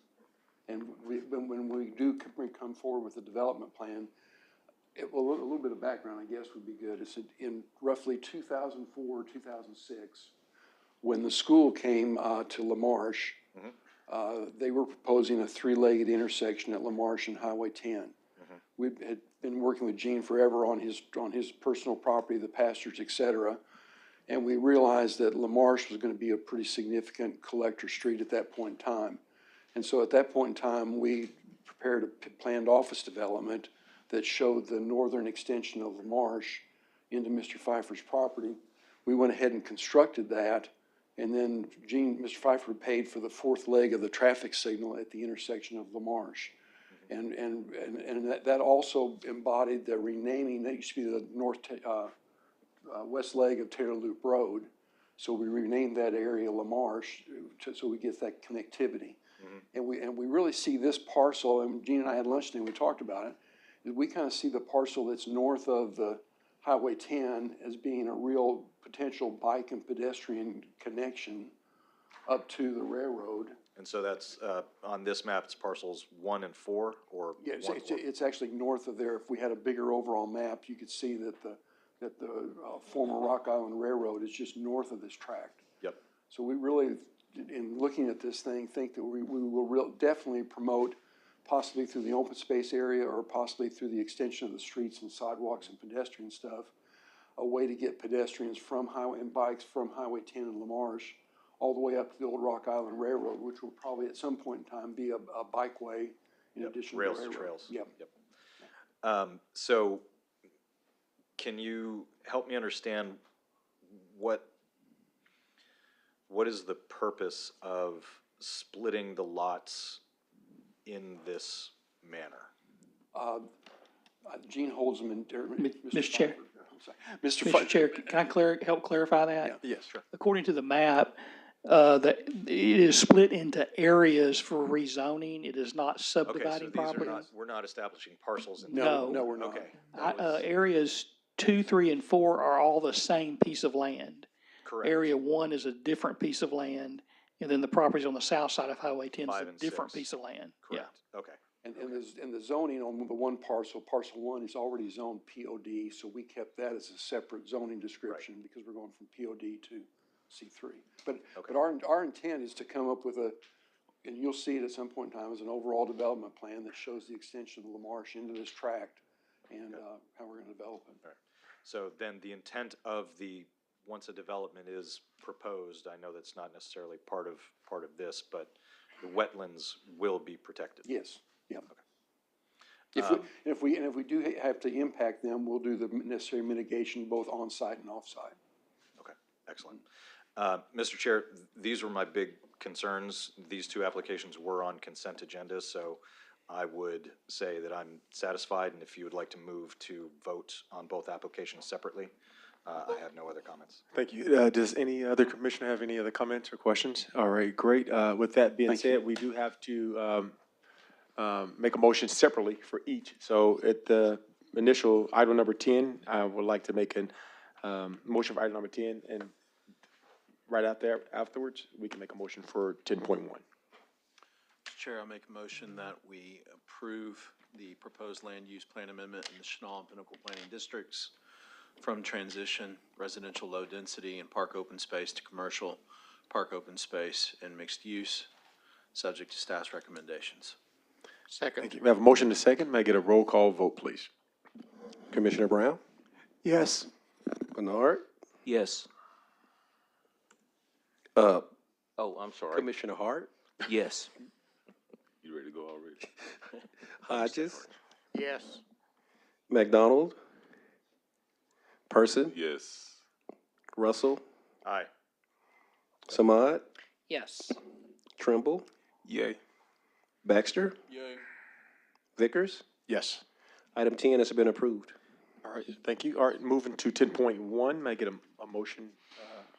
Speaker 21: And when we do come forward with a development plan, a little bit of background, I guess, would be good. It's in roughly 2004, 2006, when the school came to LaMarche, they were proposing a 3-legged intersection at LaMarche and Highway 10. We had been working with Gene forever on his personal property, the pastures, et cetera. And we realized that LaMarche was going to be a pretty significant collector street at that point in time. And so at that point in time, we prepared a planned office development that showed the northern extension of LaMarche into Mr. Pfeiffer's property. We went ahead and constructed that, and then Mr. Pfeiffer paid for the 4th leg of the traffic signal at the intersection of LaMarche. And that also embodied the renaming, that used to be the west leg of Taylor Loop Road. So we renamed that area LaMarche so we get that connectivity. And we really see this parcel, and Gene and I had lunch today, and we talked about it, we kind of see the parcel that's north of the Highway 10 as being a real potential bike and pedestrian connection up to the railroad.
Speaker 5: And so that's, on this map, it's parcels 1 and 4, or?
Speaker 21: Yeah, it's actually north of there. If we had a bigger overall map, you could see that the former Rock Island Railroad is just north of this tract.
Speaker 5: Yep.
Speaker 21: So we really, in looking at this thing, think that we will definitely promote, possibly through the open space area or possibly through the extension of the streets and sidewalks and pedestrian stuff, a way to get pedestrians from and bikes from Highway 10 and LaMarche all the way up to the old Rock Island Railroad, which will probably at some point in time be a bikeway in addition to the railroad.
Speaker 5: Trails.
Speaker 21: Yep.
Speaker 5: So can you help me understand what is the purpose of splitting the lots in this manner?
Speaker 21: Gene holds them in.
Speaker 6: Mr. Chair.
Speaker 21: Mr.
Speaker 6: Mr. Chair, can I help clarify that?
Speaker 21: Yes, sure.
Speaker 6: According to the map, it is split into areas for rezoning. It is not
Speaker 5: Okay, so
Speaker 6: subdividing
Speaker 5: these are
Speaker 6: property.
Speaker 5: not, we're not establishing parcels in.
Speaker 6: No.
Speaker 21: No, we're not.
Speaker 5: Okay.
Speaker 6: Areas 2, 3, and 4 are all the same piece of land.
Speaker 5: Correct.
Speaker 6: Area 1 is a different piece of land, and then the properties on the south side of Highway 10 is
Speaker 5: 5
Speaker 6: a
Speaker 5: and
Speaker 6: different
Speaker 5: 6.
Speaker 6: piece of land.
Speaker 5: Correct, okay.
Speaker 21: And the zoning on the one parcel 1 is already zoned POD, so we kept that as a separate zoning description because we're going from POD to C3. But our intent is to come up with and you'll see it at some point in time, as an overall development plan that shows the extension of LaMarche into this tract and how we're gonna develop it.
Speaker 5: Right. So then the intent of once a development is proposed, I know that's not necessarily part of this, but the wetlands will be protected.
Speaker 21: Yes, yeah.
Speaker 5: Okay.
Speaker 21: If we do have to impact them, we'll do the necessary mitigation both on-site and off-site.
Speaker 5: Okay, excellent. Mr. Chair, these were my big concerns. These 2 applications were on consent agenda, so I would say that I'm satisfied, and if you would like to move to vote on both applications separately, I have no other comments.
Speaker 1: Thank you. Does any other commissioner have any other comments or questions? All right, great. With that being said, we do have to make a motion separately for each. So at the initial item number 10, I would like to make a motion for item number 10, and right afterwards, we can make a motion for 10.1.
Speaker 11: Mr. Chair, I'll make a motion that we approve the proposed land use plan amendment in the Chenal and Pinnacle planning districts from transition residential low density and park open space to commercial park open space and mixed use, subject to staff's recommendations.
Speaker 17: Second.
Speaker 1: Thank you. We have a motion and a second. May I get a roll call vote, please?
Speaker 4: Commissioner Brown,
Speaker 1: Yes.
Speaker 4: Bernard,
Speaker 2: Yes.
Speaker 4: uh,
Speaker 2: Oh, I'm sorry.
Speaker 4: Commissioner Hart,
Speaker 2: Yes.
Speaker 18: You ready to go already?
Speaker 4: Hodges,
Speaker 17: Yes.
Speaker 4: McDonald, Person,
Speaker 18: Yes.
Speaker 4: Russell,
Speaker 5: Aye.
Speaker 4: Samad,
Speaker 15: Yes.
Speaker 4: Trimble,
Speaker 1: Yay.
Speaker 4: Baxter,
Speaker 11: Yay.
Speaker 4: Vickers.
Speaker 1: Yes.
Speaker 4: Item 10 has been approved.
Speaker 1: All right, thank you. All right, moving to 10.1, may I get a motion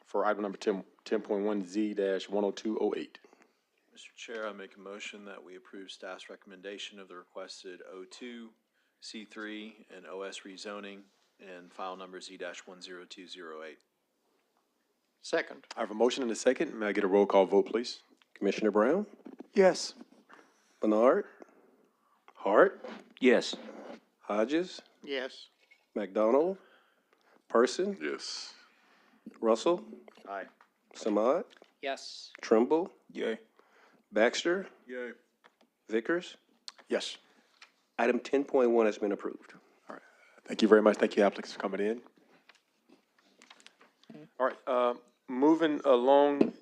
Speaker 1: for item number 10.1 Z-10208?
Speaker 11: Mr. Chair, I make a motion that we approve staff's recommendation of the requested O2, C3, and OS rezoning and file number Z-10208.
Speaker 17: Second.
Speaker 1: I have a motion and a second. May I get a roll call vote, please?
Speaker 4: Commissioner Brown,
Speaker 1: Yes.
Speaker 4: Bernard, Hart,
Speaker 2: Yes.
Speaker 4: Hodges,
Speaker 17: Yes.
Speaker 4: McDonald, Person,
Speaker 18: Yes.
Speaker 4: Russell,
Speaker 5: Aye.
Speaker 4: Samad,
Speaker 15: Yes.
Speaker 4: Trimble,
Speaker 1: Yay.
Speaker 4: Baxter,
Speaker 11: Yay.
Speaker 4: Vickers.
Speaker 1: Yes.
Speaker 4: Item 10.1 has been approved.
Speaker 1: Thank you very much. Thank you, applicants, for coming in. All right, moving along,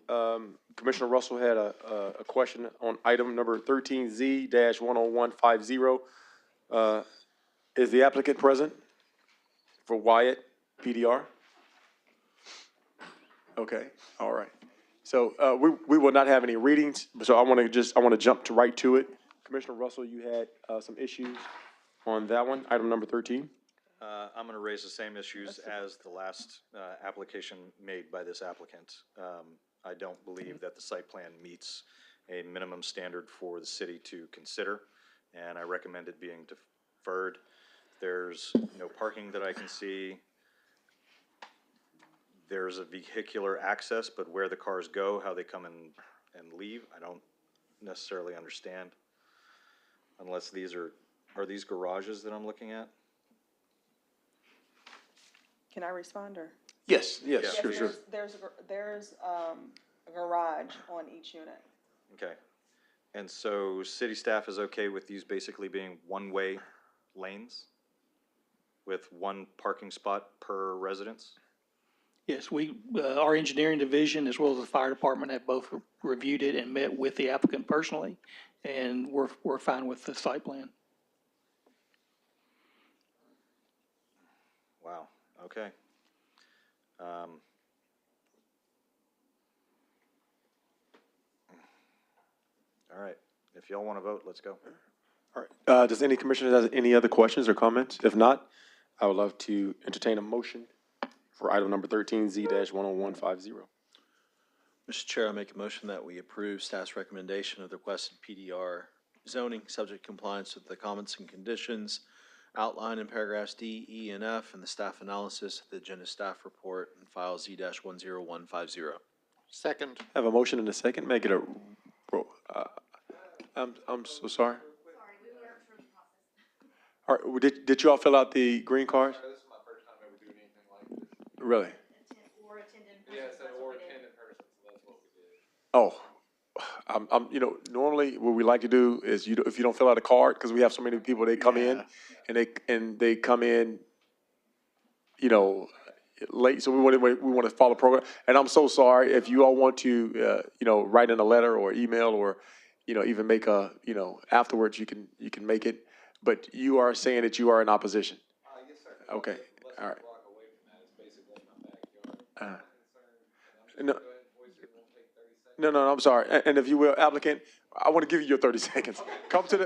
Speaker 1: Commissioner Russell had a question on item number 13Z-10150. Is the applicant present for Wyatt PDR? Okay, all right. So we will not have any readings, so I want to jump right to it. Commissioner Russell, you had some issues on that one, item number 13.
Speaker 5: I'm going to raise the same issues as the last application made by this applicant. I don't believe that the site plan meets a minimum standard for the city to consider, and I recommend it being deferred. There's no parking that I can see. There's a vehicular access, but where the cars go, how they come and leave, I don't necessarily understand. Unless these are these garages that I'm looking at?
Speaker 16: Can I respond, or?
Speaker 1: Yes, yes,
Speaker 16: Yes,
Speaker 1: sure, sure.
Speaker 16: There's a garage on each unit.
Speaker 5: Okay. And so city staff is okay with these basically being one-way lanes with one parking spot per residence?
Speaker 6: Yes, our engineering division as well as the fire department have both reviewed it and met with the applicant personally, and we're fine with the site plan.
Speaker 5: Wow, okay. All right, if y'all want to vote, let's go.
Speaker 1: All right, does any commissioner have any other questions or comments? If not, I would love to entertain a motion for item number 13Z-10150.
Speaker 11: Mr. Chair, I make a motion that we approve staff's recommendation of the requested PDR zoning, subject to compliance with the comments and conditions outlined in paragraphs D, E, and F in the staff analysis of the agenda staff report and file Z-10150.
Speaker 17: Second.
Speaker 1: I have a motion and a second. May I get a roll? I'm so sorry. All right, did you all fill out the green cards?
Speaker 4: This is my first time ever doing anything like this.
Speaker 1: Really?
Speaker 4: Yes, or attend in person, so that's what we did.
Speaker 1: Oh, normally what we like to do is if you don't fill out a card, because we have so many people, they come in and they come in, late. So we want to follow program. And I'm so sorry if you all want to, write in a letter or email or, even make afterwards you can make it. But you are saying that you are in opposition.
Speaker 4: Yes, sir.
Speaker 1: Okay, all right.
Speaker 4: Block away from that, it's basically my backyard.
Speaker 1: No. No, I'm sorry. And if you will, applicant, I want to give you your 30 seconds. Come to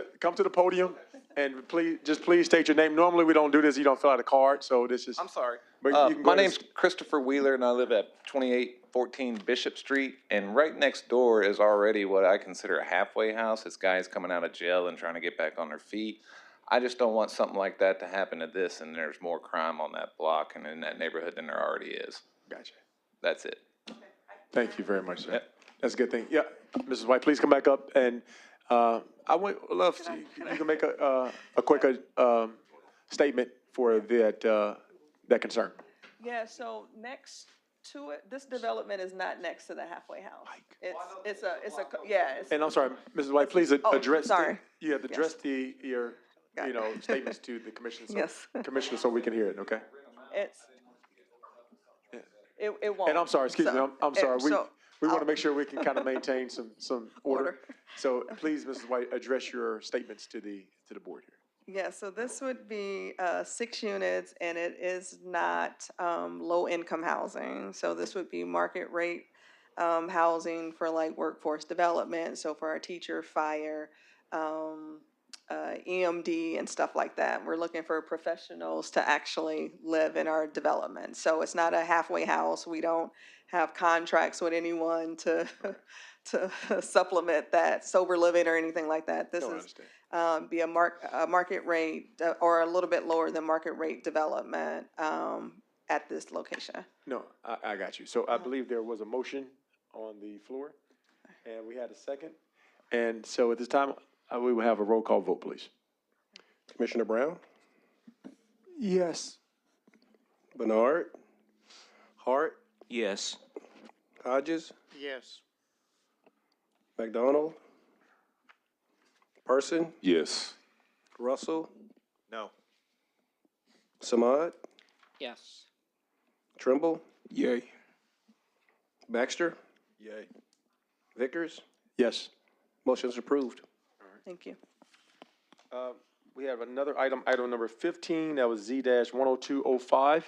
Speaker 1: the podium and please state your name. Normally, we don't do this. You don't fill out a card, so this is.
Speaker 7: I'm sorry.
Speaker 1: But you can go
Speaker 7: My
Speaker 1: ahead
Speaker 7: name's Christopher Wheeler, and I live at 2814 Bishop Street. And right next door is already what I consider a halfway house. It's guys coming out of jail and trying to get back on their feet. I just don't want something like that to happen to this, and there's more crime on that block and in that neighborhood than there already is.
Speaker 1: Gotcha.
Speaker 7: That's it.
Speaker 1: Thank you very much, sir. That's a good thing. Yeah, Mrs. White, please come back up and I would love to, you can make a quick, statement for that concern.
Speaker 16: Yeah, so next to it, this development is not next to the halfway house. It's.
Speaker 1: And I'm sorry, Mrs. White, please address,
Speaker 16: sorry.
Speaker 1: you have to address your, statements to the commission.
Speaker 16: Yes.
Speaker 1: Commissioner, so we can hear it, okay?
Speaker 16: It's, it won't.
Speaker 1: And I'm sorry, excuse me, I'm sorry, we want to
Speaker 16: I'll-
Speaker 1: make sure we can kind of maintain some order.
Speaker 16: Order.
Speaker 1: So please, Mrs. White, address your statements to the board here.
Speaker 16: Yeah, so this would be 6 units, and it is not low-income housing. So this would be market rate housing for like workforce development, so for our teacher, fire, EMD, and stuff like that. We're looking for professionals to actually live in our development. So it's not a halfway house. We don't have contracts with anyone to to supplement that sober living or anything like that. This
Speaker 1: No, I
Speaker 16: is
Speaker 1: understand.
Speaker 16: be a market rate or a little bit lower than market rate development at this location.
Speaker 1: No, I got you. So I believe there was a motion on the floor, and we had a second. And so at this time, we will have a roll call vote, please.
Speaker 4: Commissioner Brown,
Speaker 1: Yes.
Speaker 4: Bernard, Hart,
Speaker 2: Yes.
Speaker 4: Hodges,
Speaker 17: Yes.
Speaker 4: McDonald, Person,
Speaker 18: Yes.
Speaker 4: Russell,
Speaker 5: No.
Speaker 4: Samad,
Speaker 19: Yes.
Speaker 4: Trimble,
Speaker 1: Yay.
Speaker 4: Baxter,
Speaker 1: Yay.
Speaker 4: Vickers.
Speaker 1: Yes.
Speaker 4: Motion is approved.
Speaker 16: Thank you.
Speaker 1: We have another item, item number 15, that was Z-10205.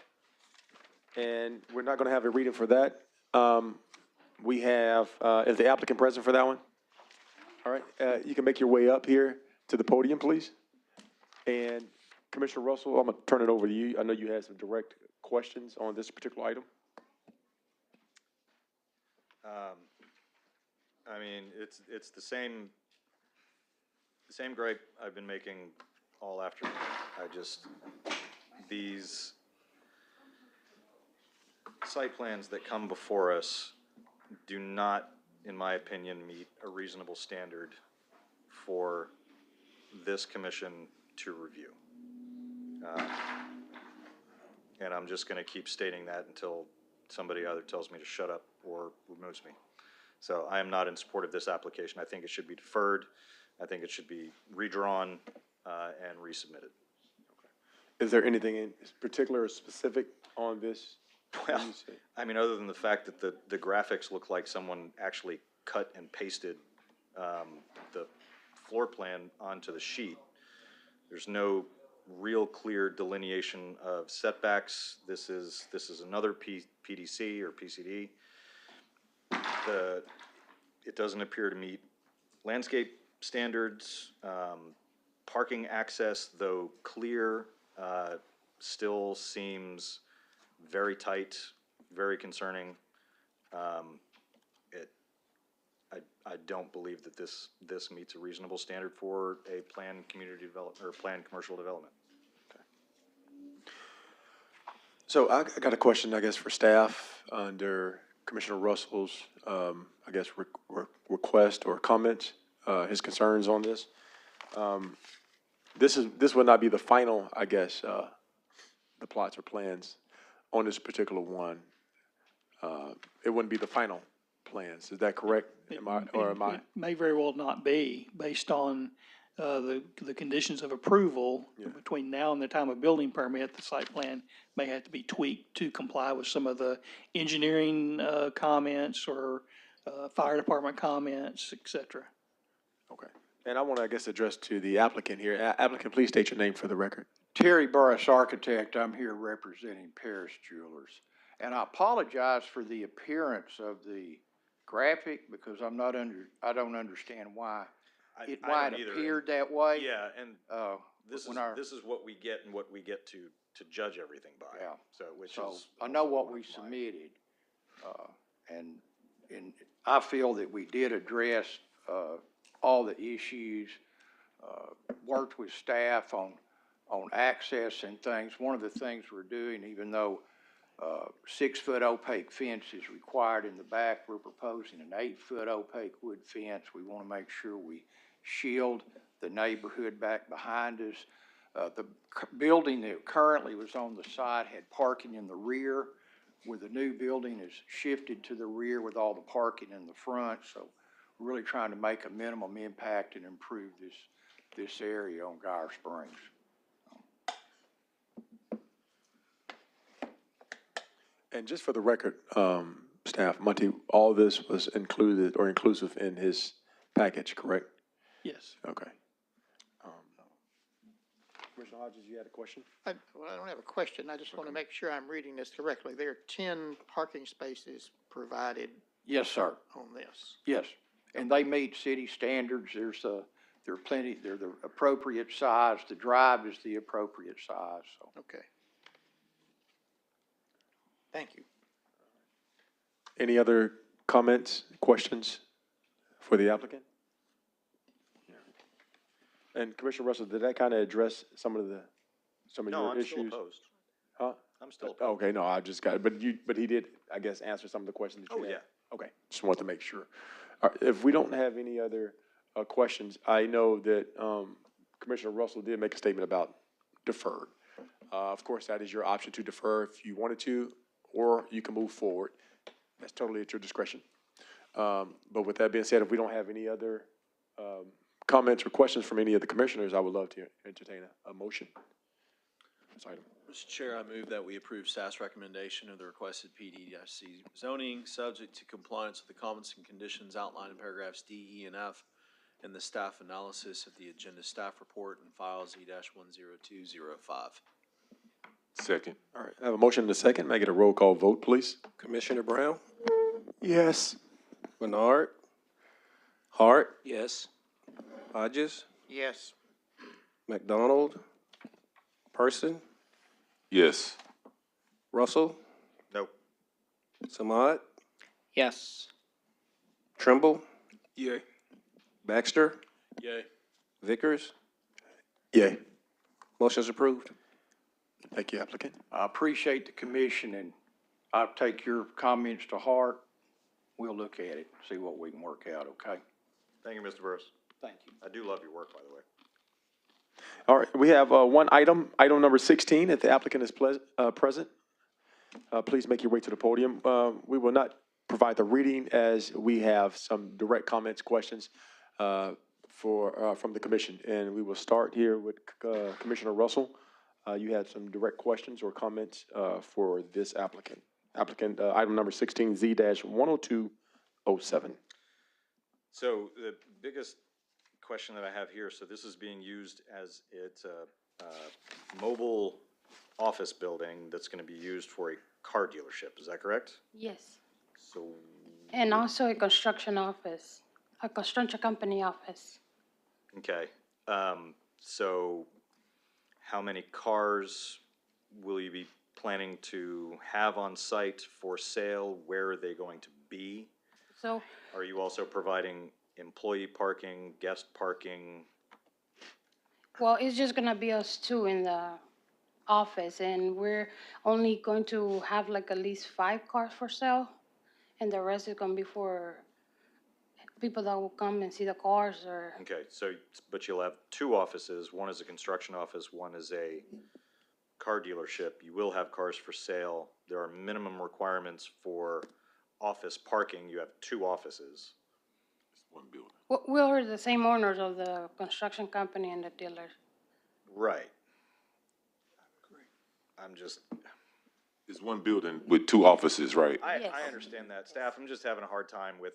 Speaker 1: And we're not going to have a reading for that. We have, is the applicant present for that one? All right, you can make your way up here to the podium, please. And Commissioner Russell, I'm going to turn it over to you. I know you had some direct questions on this particular item.
Speaker 5: I mean, it's the same gripe I've been making all afternoon. These site plans that come before us do not, in my opinion, meet a reasonable standard for this commission to review. And I'm just gonna keep stating that until somebody either tells me to shut up or removes me. So I am not in support of this application. I think it should be deferred. I think it should be redrawn and resubmitted.
Speaker 1: Is there anything in particular or specific on this?
Speaker 5: Well, I mean, other than the fact that the graphics look like someone actually cut and pasted the floor plan onto the sheet, there's no real clear delineation of setbacks. This is another PDC or PCD. It doesn't appear to meet landscape standards. Parking access, though clear, still seems very tight, very concerning. I don't believe that this meets a reasonable standard for a planned community development or planned commercial development.
Speaker 1: So I got a question, I guess, for staff under Commissioner Russell's, I guess, request or comments, his concerns on this. This would not be the final, I guess, the plots or plans on this particular one. It wouldn't be the final plans. Is that correct? Am I?
Speaker 6: It may very well not be, based on the conditions of approval. Between now and the time of building permit, the site plan may have to be tweaked to comply with some of the engineering comments or fire department comments, et cetera.
Speaker 1: Okay. And I want to, I guess, address to the applicant here. Applicant, please state your name for the record.
Speaker 17: Terry Burris, architect. I'm here representing Paris Jewelers. And I apologize for the appearance of the graphic because I don't understand why it appeared that way.
Speaker 5: Yeah, and this is what we get and what we get to judge everything by.
Speaker 17: Yeah.
Speaker 5: So
Speaker 17: I know what we submitted, and I feel that we did address all the issues, worked with staff on access and things. One of the things we're doing, even though 6-foot opaque fence is required in the back, we're proposing an 8-foot opaque wood fence. We want to make sure we shield the neighborhood back behind us. Building that currently was on the side had parking in the rear, where the new building is shifted to the rear with all the parking in the front. So we're really trying to make a minimum impact and improve this area on Guyer Springs.
Speaker 1: And just for the record, staff, Monty, all this was included or inclusive in his package, correct?
Speaker 6: Yes.
Speaker 1: Okay. Commissioner Hodges, you had a question?
Speaker 3: Well, I don't have a question. I just want to make sure I'm reading this correctly. There are 10 parking spaces provided
Speaker 17: Yes, sir.
Speaker 3: on this.
Speaker 17: Yes, and they meet city standards. There are plenty, they're the appropriate size. The drive is the appropriate size, so.
Speaker 3: Okay. Thank you.
Speaker 1: Any other comments, questions for the applicant? And Commissioner Russell, did that kind of address some of your issues?
Speaker 5: No, I'm still opposed.
Speaker 1: Huh?
Speaker 5: I'm still opposed.
Speaker 1: Okay, no, I just got, but he did, I guess, answer some of the questions that you had.
Speaker 5: yeah.
Speaker 1: Okay, just wanted to make sure. All right, if we don't have any other questions, I know that Commissioner Russell did make a statement about deferred. Of course, that is your option to defer if you wanted to, or you can move forward. That's totally at your discretion. But with that being said, if we don't have any other comments or questions from any of the commissioners, I would love to entertain a motion. Sorry.
Speaker 11: Mr. Chair, I move that we approve staff's recommendation of the requested PD-C zoning, subject to compliance with the comments and conditions outlined in paragraphs D, E, and F in the staff analysis of the agenda staff report and file Z-10205.
Speaker 18: Second.
Speaker 1: All right, I have a motion and a second. May I get a roll call vote, please?
Speaker 4: Commissioner Brown,
Speaker 1: Yes.
Speaker 4: Bernard, Hart,
Speaker 2: Yes.
Speaker 4: Hodges,
Speaker 3: Yes.
Speaker 4: McDonald, Person,
Speaker 18: Yes.
Speaker 4: Russell,
Speaker 5: Nope.
Speaker 4: Samad,
Speaker 3: Yes.
Speaker 4: Trimble,
Speaker 11: Yay.
Speaker 4: Baxter,
Speaker 11: Yay.
Speaker 4: Vickers.
Speaker 1: Yay.
Speaker 4: Motion's approved.
Speaker 1: Thank you, applicant.
Speaker 17: I appreciate the commission, and I'll take your comments to heart. We'll look at it, see what we can work out, okay?
Speaker 5: Thank you, Mr. Burris.
Speaker 17: Thank you.
Speaker 5: I do love your work, by the way.
Speaker 1: All right, we have one item number 16. If the applicant is present, please make your way to the podium. We will not provide the reading as we have some direct comments, questions from the commission. And we will start here with Commissioner Russell. You had some direct questions or comments for this applicant. Item number 16, Z-10207.
Speaker 5: So the biggest question that I have here, so this is being used as it's a mobile office building that's going to be used for a car dealership, is that correct?
Speaker 22: Yes,
Speaker 5: So,
Speaker 22: and also a construction office, a construction company office.
Speaker 5: okay, so how many cars will you be planning to have on site for sale? Where are they going to be?
Speaker 22: So,
Speaker 5: Are you also providing employee parking, guest parking?
Speaker 22: well, it's just gonna be us two in the office, and we're only going to have like at least 5 cars for sale, and the rest is gonna be for people that will come and see the cars or,
Speaker 5: Okay, so, but you'll have 2 offices, one is a construction office, one is a car dealership. You will have cars for sale. There are minimum requirements for office parking. You have 2 offices.
Speaker 18: One building.
Speaker 22: we're the same owners of the construction company and the dealer.
Speaker 5: Right. I'm just,
Speaker 18: It's one building with 2 offices, right?
Speaker 22: Yes.
Speaker 5: I understand that, staff. I'm just having a hard time with,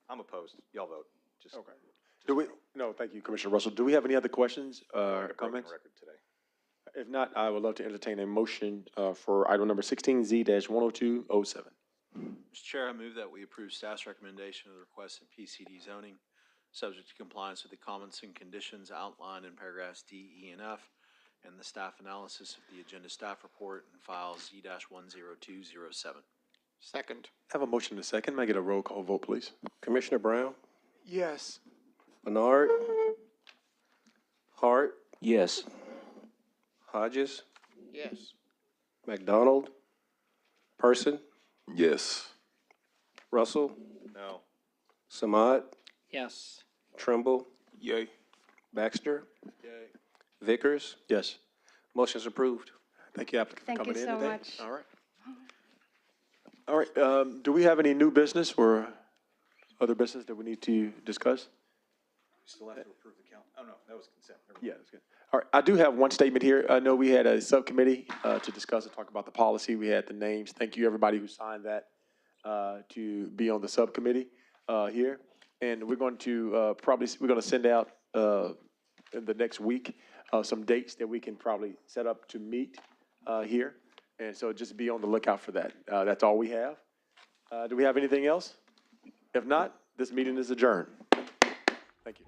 Speaker 5: I'm opposed. Y'all vote. Just.
Speaker 1: Okay. No, thank you, Commissioner Russell. Do we have any other questions or
Speaker 5: Broken
Speaker 1: comments?
Speaker 5: record today.
Speaker 1: If not, I would love to entertain a motion for item number 16, Z-10207.
Speaker 11: Mr. Chair, I move that we approve staff's recommendation of the requested PCD zoning, subject to compliance with the comments and conditions outlined in paragraphs D, E, and F, and the staff analysis of the agenda staff report and file Z-10207.
Speaker 3: Second.
Speaker 1: Have a motion and a second. May I get a roll call vote, please?
Speaker 4: Commissioner Brown,
Speaker 9: Yes.
Speaker 4: Bernard, Hart,
Speaker 2: Yes.
Speaker 4: Hodges,
Speaker 3: Yes.
Speaker 4: McDonald, Person,
Speaker 18: Yes.
Speaker 4: Russell,
Speaker 5: No.
Speaker 4: Samad,
Speaker 6: Yes.
Speaker 4: Trimble,
Speaker 18: Yay.
Speaker 4: Baxter. Vickers.
Speaker 1: Yes.
Speaker 4: Motion's approved.
Speaker 1: Thank you, applicant, for
Speaker 22: Thank
Speaker 1: coming
Speaker 22: you
Speaker 1: in
Speaker 22: so
Speaker 1: today.
Speaker 22: much.
Speaker 1: All right. All right, do we have any new business or other business that we need to discuss?
Speaker 5: We still have to approve the count. Oh, no, that was consent.
Speaker 1: Yeah, that's good. All right, I do have one statement here. I know we had a subcommittee to discuss and talk about the policy. We had the names. Thank you, everybody who signed that to be on the subcommittee here. And we're going to we're going to send out in the next week some dates that we can probably set up to meet here. And so just be on the lookout for that. That's all we have. Do we have anything else? If not, this meeting is adjourned. Thank you.